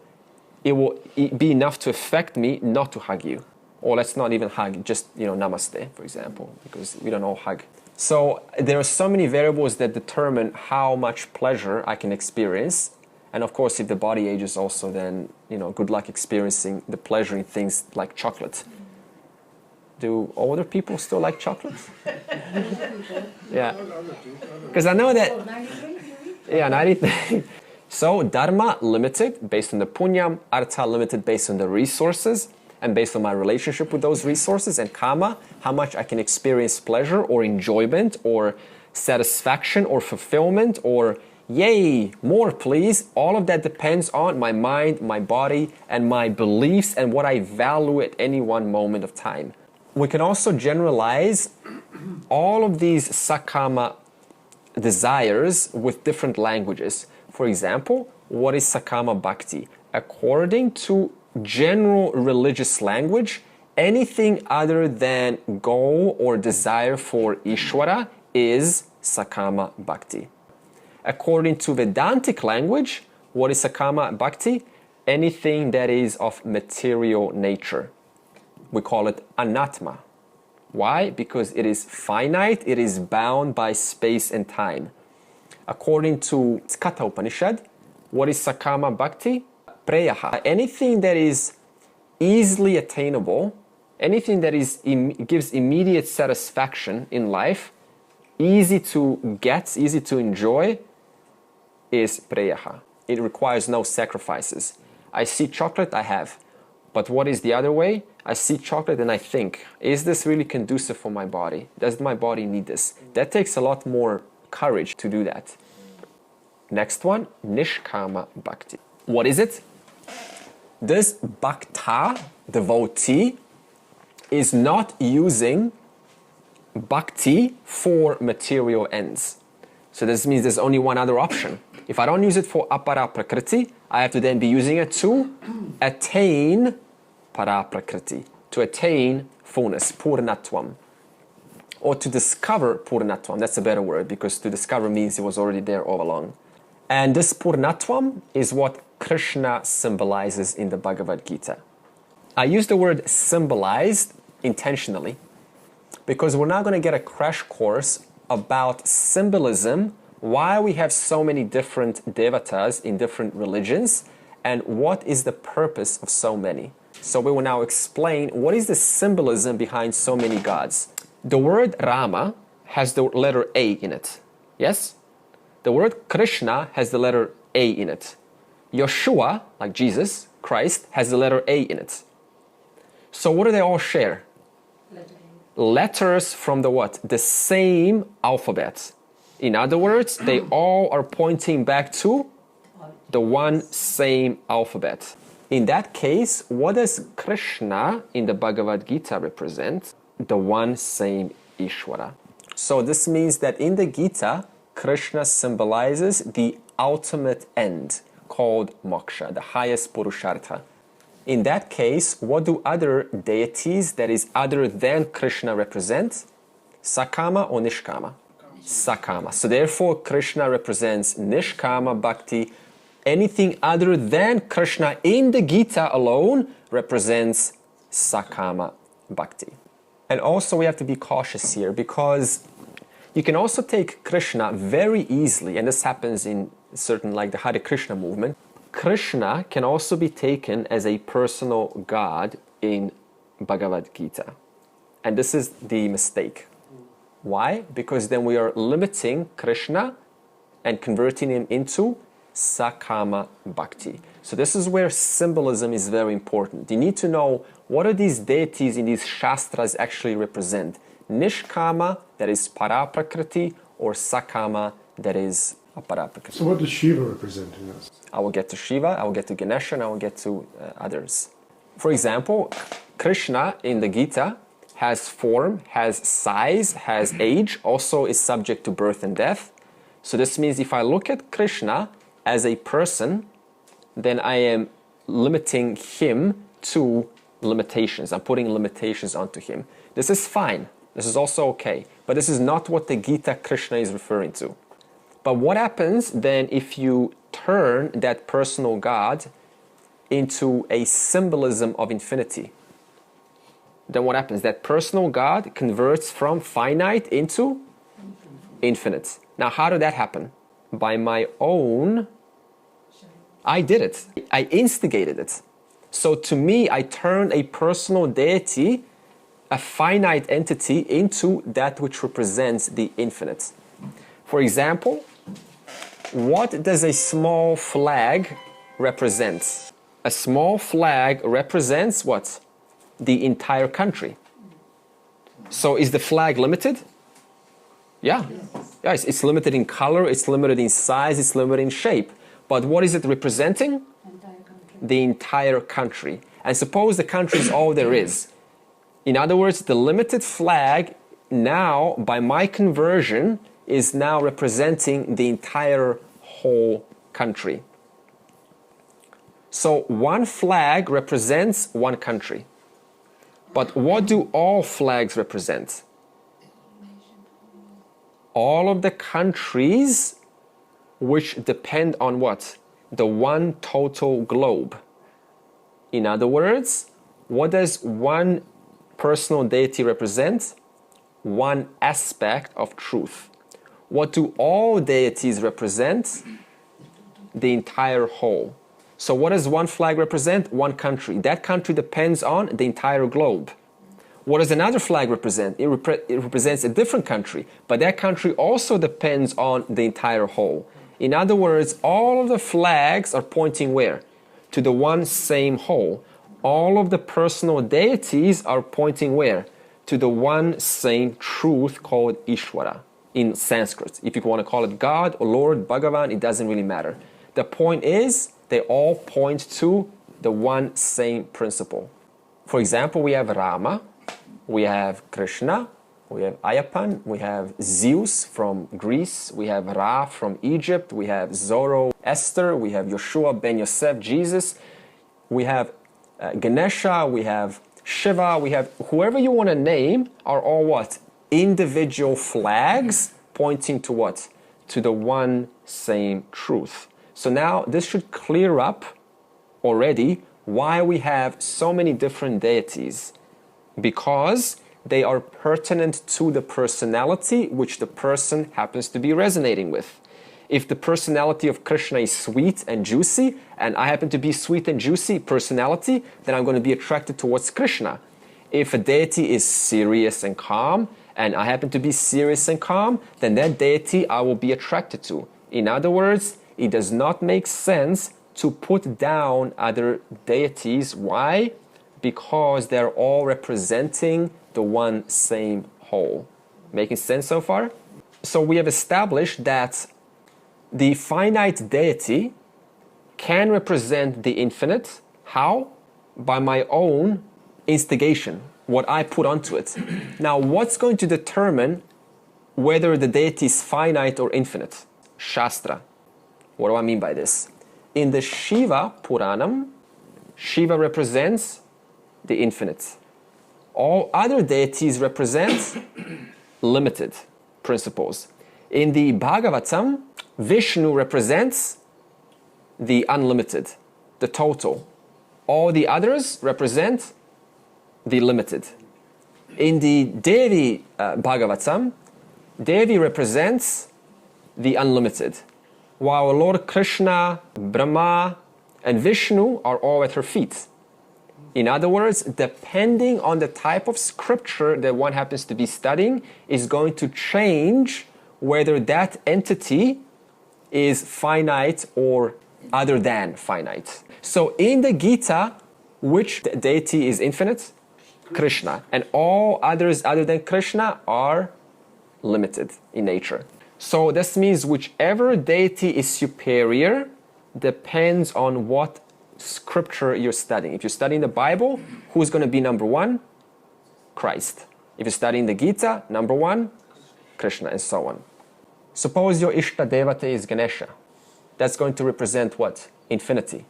it will be enough to affect me not to hug you. Or let's not even hug, just namaste, for example, because we don't all hug. So there are so many variables that determine how much pleasure I can experience. And of course, if the body ages also, then good luck experiencing the pleasure in things like chocolate. Do older people still like chocolate? Yeah. Because I know that... 93? Yeah, 93. So dharma, limited based on the punyam. Artha, limited based on the resources and based on my relationship with those resources. And kama, how much I can experience pleasure or enjoyment or satisfaction or fulfillment or yay, more please. All of that depends on my mind, my body, and my beliefs and what I value at any one moment of time. We can also generalize all of these Sac-karma desires with different languages. For example, what is Sac-karma bhakti? According to general religious language, anything other than goal or desire for Ishvara is Sac-karma bhakti. According to Vedantic language, what is Sac-karma bhakti? Anything that is of material nature. We call it anatma. Why? Because it is finite, it is bound by space and time. According to Katha Upanishad, what is Sac-karma bhakti? Preyaha. Anything that is easily attainable, anything that gives immediate satisfaction in life, easy to get, easy to enjoy, is preyaha. It requires no sacrifices. I see chocolate, I have. But what is the other way? I see chocolate and I think, is this really conducive for my body? Does my body need this? That takes a lot more courage to do that. Next one, Nish-karma bhakti. What is it? This bhakta, devotee, is not using bhakti for material ends. So this means there's only one other option. If I don't use it for apara prakriti, I have to then be using it to attain para prakriti, to attain fullness, purnatvam, or to discover purnatvam. That's a better word, because to discover means it was already there all along. And this purnatvam is what Krishna symbolizes in the Bhagavad Gita. I use the word symbolized intentionally because we're now going to get a crash course about symbolism, why we have so many different devatas in different religions, and what is the purpose of so many. So we will now explain what is the symbolism behind so many gods. The word Rama has the letter A in it. Yes? The word Krishna has the letter A in it. Yeshua, like Jesus, Christ, has the letter A in it. So what do they all share? Letters from the what? The same alphabet. In other words, they all are pointing back to the one same alphabet. In that case, what does Krishna in the Bhagavad Gita represent? The one same Ishvara. So this means that in the Gita, Krishna symbolizes the ultimate end, called moksha, the highest purushartha. In that case, what do other deities, that is other than Krishna, represent? Sac-karma or Nish-karma? Sac-karma. So therefore, Krishna represents Nish-karma bhakti. Anything other than Krishna in the Gita alone represents Sac-karma bhakti. And also we have to be cautious here, because you can also take Krishna very easily, and this happens in certain, like the Hare Krishna movement. Krishna can also be taken as a personal god in Bhagavad Gita. And this is the mistake. Why? Because then we are limiting Krishna and converting him into Sac-karma bhakti. So this is where symbolism is very important. You need to know what are these deities in these shastras actually represent. Nish-karma, that is para-prakriti, or Sac-karma, that is apara-prakriti. So what does Shiva represent in us? I will get to Shiva, I will get to Ganesha, and I will get to others. For example, Krishna in the Gita has form, has size, has age, also is subject to birth and death. So this means if I look at Krishna as a person, then I am limiting him to limitations. I'm putting limitations onto him. This is fine. This is also okay. But this is not what the Gita Krishna is referring to. But what happens then if you turn that personal God into a symbolism of infinity? Then what happens? That personal God converts from finite into infinite. Now, how did that happen? By my own... I did it. I instigated it. So to me, I turned a personal deity, a finite entity, into that which represents the infinite. For example, what does a small flag represent? A small flag represents what? The entire country. So is the flag limited? Yeah. Yes, it's limited in color, it's limited in size, it's limited in shape. But what is it representing? The entire country. And suppose the country is all there is. In other words, the limited flag now, by my conversion, is now representing the entire whole country. So one flag represents one country. But what do all flags represent? All of the countries which depend on what? The one total globe. In other words, what does one personal deity represent? One aspect of truth. What do all deities represent? The entire whole. So what does one flag represent? One country. That country depends on the entire globe. What does another flag represent? It represents a different country, but that country also depends on the entire whole. In other words, all of the flags are pointing where? To the one same whole. all of the personal deities are pointing where? To the one same truth called Ishvara in Sanskrit. If you want to call it God or Lord, Bhagavan, it doesn't really matter. The point is, they all point to the one same principle. For example, we have Rama, we have Krishna, we have Ayappan, we have Zeus from Greece, we have Ra from Egypt, we have Zoroaster, we have Yeshua ben Yosef, Jesus, we have Ganesha, we have Shiva, we have whoever you want to name are all what? Individual flags pointing to what? To the one same truth. So now this should clear up already why we have so many different deities. Because they are pertinent to the personality which the person happens to be resonating with. If the personality of Krishna is sweet and juicy, and I happen to be sweet and juicy personality, then I'm going to be attracted towards Krishna. If a deity is serious and calm, and I happen to be serious and calm, then that deity I will be attracted to. In other words, it does not make sense to put down other deities. Why? Because they're all representing the one same whole. Making sense so far? So we have established that the finite deity can represent the infinite. How? By my own instigation, what I put onto it. Now, what's going to determine whether the deity is finite or infinite? Shastra. What do I mean by this? In the Shiva Puranam, Shiva represents the infinite. All other deities represent limited principles. In the Bhagavatam, Vishnu represents the unlimited, the total. All the others represent the limited. In the Devi Bhagavatam, Devi represents the unlimited, while Lord Krishna, Brahma, and Vishnu are all at her feet. In other words, depending on the type of scripture that one happens to be studying is going to change whether that entity is finite or other than finite. So in the Gita, which deity is infinite? Krishna. And all others other than Krishna are limited in nature. So this means whichever deity is superior depends on what scripture you're studying. If you're studying the Bible, who's going to be number one? Christ. If you're studying the Gita, number one, Krishna, and so on. Suppose your Ishta Devata is Ganesha. That's going to represent what? Infinity.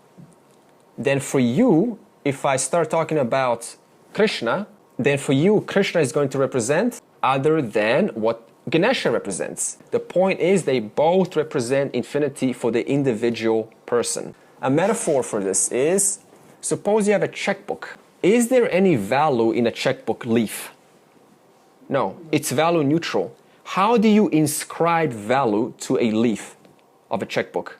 Then for you, if I start talking about Krishna, then for you, Krishna is going to represent other than what Ganesha represents. The point is they both represent infinity for the individual person. A metaphor for this is, suppose you have a checkbook. Is there any value in a checkbook leaf? No, it's value neutral. How do you inscribe value to a leaf of a checkbook?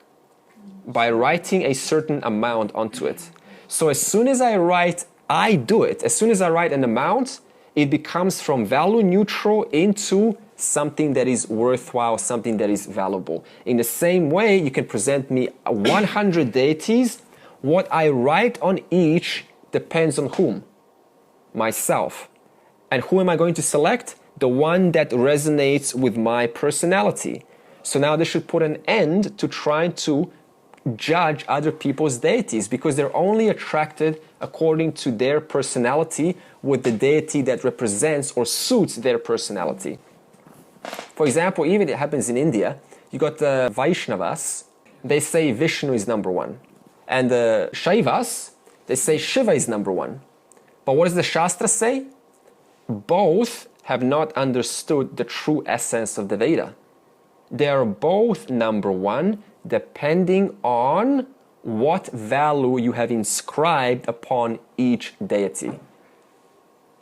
By writing a certain amount onto it. So as soon as I write, I do it. As soon as I write an amount, it becomes from value neutral into something that is worthwhile, something that is valuable. In the same way, you can present me 100 deities. What I write on each depends on whom? Myself. And who am I going to select? The one that resonates with my personality. So now this should put an end to trying to judge other people's deities, because they're only attracted according to their personality with the deity that represents or suits their personality. For example, even it happens in India, you got the Vaishnavas, they say Vishnu is number one. And the Shaivas, they say Shiva is number one. But what does the Shastra say? Both have not understood the true essence of the Veda. They are both number one, depending on what value you have inscribed upon each deity.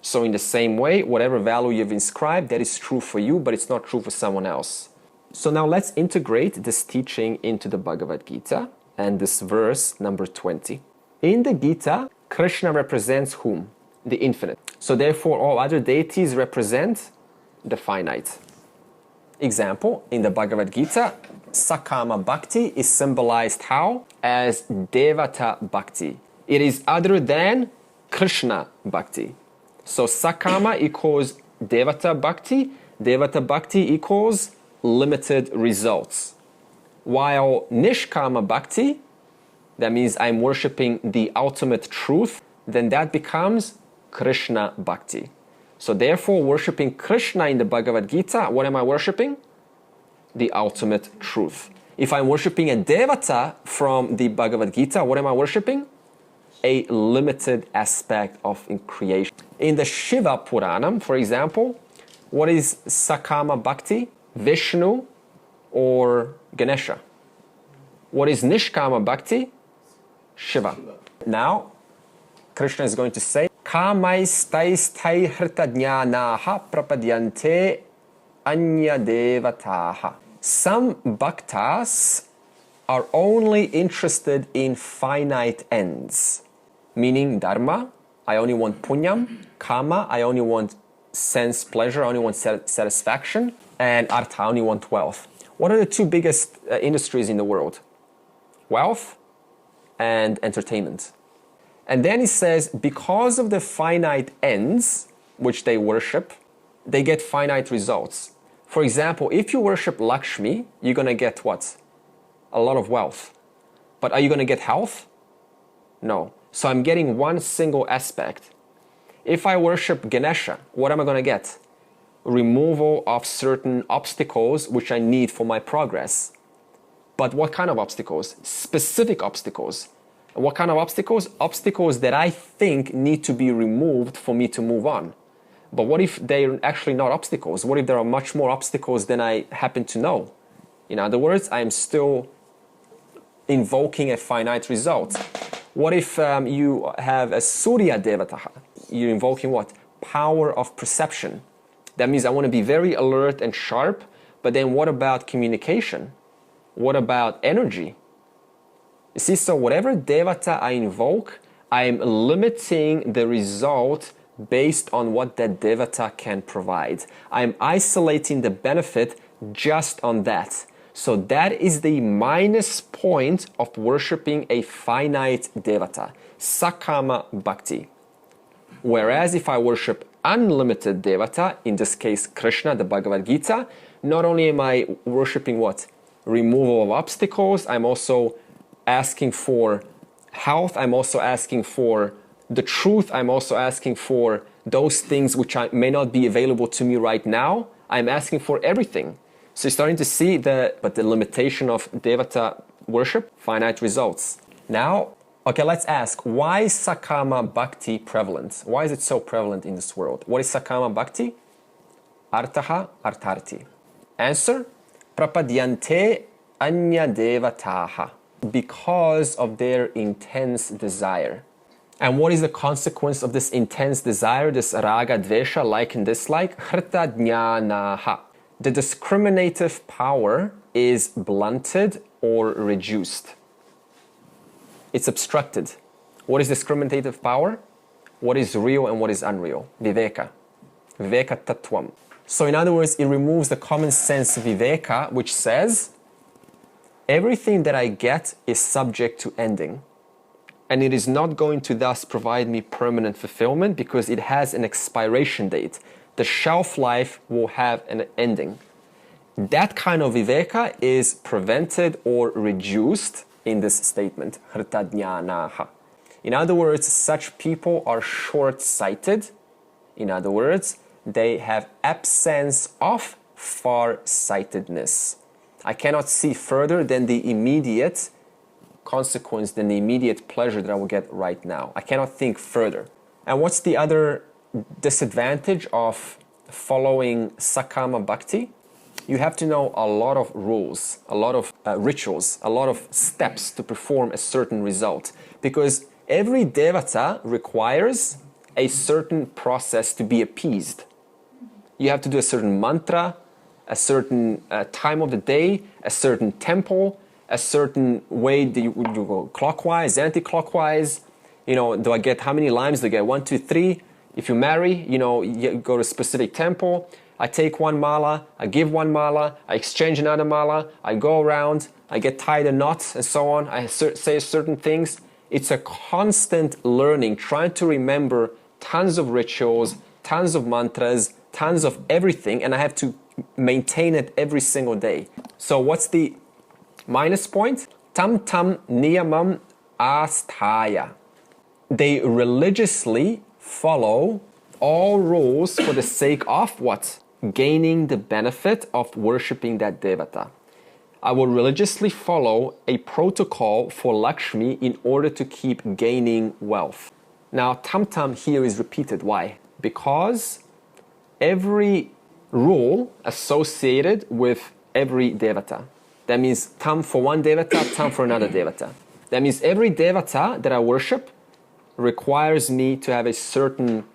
So in the same way, whatever value you've inscribed, that is true for you, but it's not true for someone else. So now let's integrate this teaching into the Bhagavad Gita and this verse number 20. In the Gita, Krishna represents whom? The infinite. So therefore, all other deities represent the finite. Example, in the Bhagavad Gita, Sac-karma Bhakti is symbolized how? As Devata Bhakti. It is other than Krishna Bhakti. So Sac-karma equals Devata Bhakti. Devata Bhakti equals limited results. While Nish-karma Bhakti, that means I'm worshipping the ultimate truth, then that becomes Krishna Bhakti. So therefore, worshipping Krishna in the Bhagavad Gita, what am I worshipping? The ultimate truth. If I'm worshipping a Devata from the Bhagavad Gita, what am I worshipping? A limited aspect of creation. In the Shiva Puranam, for example, what is Sac-karma Bhakti? Vishnu or Ganesha. What is Nish-karma Bhakti? Shiva. Now, Krishna is going to say, Kamaistai hrita jnanaha prapadyante anya devataha. Some bhaktas are only interested in finite ends, meaning dharma, I only want punyam, kama, I only want sense pleasure, I only want satisfaction, and artha, I only want wealth. What are the two biggest industries in the world? Wealth and entertainment. And then he says, because of the finite ends which they worship, they get finite results. For example, if you worship Lakshmi, you're going to get what? A lot of wealth. But are you going to get health? No. So I'm getting one single aspect. If I worship Ganesha, what am I going to get? Removal of certain obstacles which I need for my progress. But what kind of obstacles? Specific obstacles. What kind of obstacles? Obstacles that I think need to be removed for me to move on. But what if they're actually not obstacles? What if there are much more obstacles than I happen to know? In other words, I'm still invoking a finite result. What if you have a Surya Devataha? You're invoking what? Power of perception. That means I want to be very alert and sharp, but then what about communication? What about energy? You see, so whatever Devata I invoke, I'm limiting the result based on what that Devata can provide. I'm isolating the benefit just on that. So that is the minus point of worshipping a finite Devata, Sac-karma Bhakti. Whereas if I worship unlimited Devata, in this case Krishna, the Bhagavad Gita, not only am I worshipping what? Removal of obstacles, I'm also asking for health, I'm also asking for the truth, I'm also asking for those things which may not be available to me right now. I'm asking for everything. So you're starting to see the limitation of Devata worship, finite results. Now, okay, let's ask, why is Sac-karma Bhakti prevalent? Why is it so prevalent in this world? What is Sac-karma Bhakti? Artaha, artarti. Answer, prapadyante anya devataha. Because of their intense desire. And what is the consequence of this intense desire, this raga, dvesha, like and dislike? Hrita jnanaha. The discriminative power is blunted or reduced. It's obstructed. What is discriminative power? What is real and what is unreal? Viveka. Viveka tattvam. So in other words, it removes the common sense viveka, which says, everything that I get is subject to ending. And it is not going to thus provide me permanent fulfillment because it has an expiration date. The shelf life will have an ending. That kind of viveka is prevented or reduced in this statement. Hrita jnanaha. In other words, such people are short-sighted. In other words, they have absence of far-sightedness. I cannot see further than the immediate consequence, than the immediate pleasure that I will get right now. I cannot think further. And what's the other disadvantage of following Sac-karma Bhakti? You have to know a lot of rules, a lot of rituals, a lot of steps to perform a certain result. Because every Devata requires a certain process to be appeased. You have to do a certain mantra, a certain time of the day, a certain temple, a certain way that you go clockwise, anti-clockwise. You know, do I get, how many limes do I get? 1, 2, 3. If you marry, you know, you go to a specific temple. I take one mala, I give one mala, I exchange another mala, I go around, I get tied in knots and so on. I say certain things. It's a constant learning, trying to remember tons of rituals, tons of mantras, tons of everything, and I have to maintain it every single day. So what's the minus point? Tam tam niyamam asthaya. They religiously follow all rules for the sake of what? Gaining the benefit of worshipping that devata. I will religiously follow a protocol for Lakshmi in order to keep gaining wealth. Now, tam-tam here is repeated. Why? Because every rule associated with every devata. That means tam for one devata, tam for another devata. That means every devata that I worship requires me to have a certain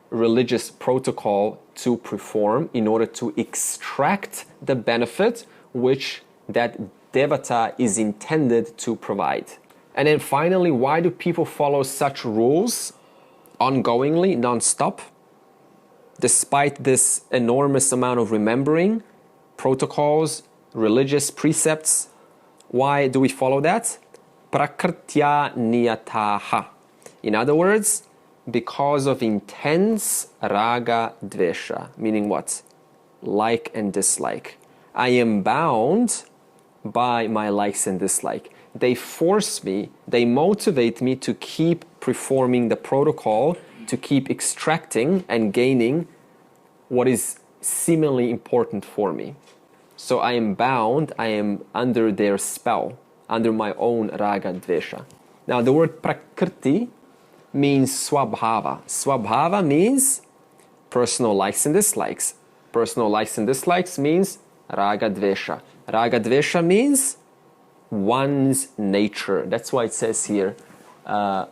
religious protocol to perform in order to extract the benefit which that devata is intended to provide. And then finally, why do people follow such rules ongoingly, non-stop? Despite this enormous amount of remembering, protocols, religious precepts, why do we follow that? Prakritya niyataha. In other words, because of intense raga dvesha, meaning what? Like and dislike. I am bound by my likes and dislikes. They force me, they motivate me to keep performing the protocol, to keep extracting and gaining what is seemingly important for me. So I am bound, I am under their spell, under my own raga dvesha. Now the word prakriti means swabhava. Swabhava means personal likes and dislikes. Personal likes and dislikes means raga dvesha. Raga dvesha means one's nature. That's why it says here,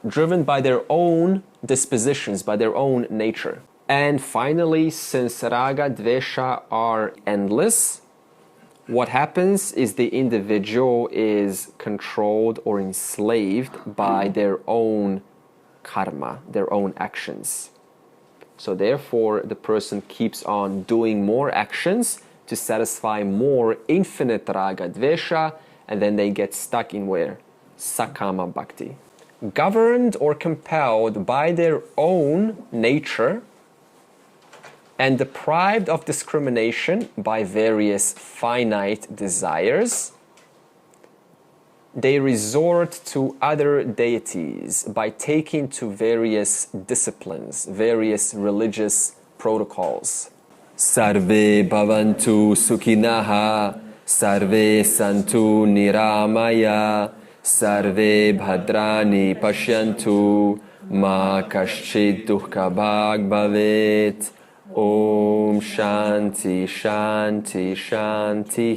driven by their own dispositions, by their own nature. And finally, since raga dvesha are endless, what happens is the individual is controlled or enslaved by their own karma, their own actions. So therefore, the person keeps on doing more actions to satisfy more infinite raga dvesha, and then they get stuck in where? Sac-karma bhakti. Governed or compelled by their own nature and deprived of discrimination by various finite desires, they resort to other deities by taking to various disciplines, various religious protocols. Sarve bhavantu sukhinaha, sarve santu niramaya, sarve bhadrani pashyantu, ma kaschid dukkha bhag bhavet. Om Shanti Shanti Shanti.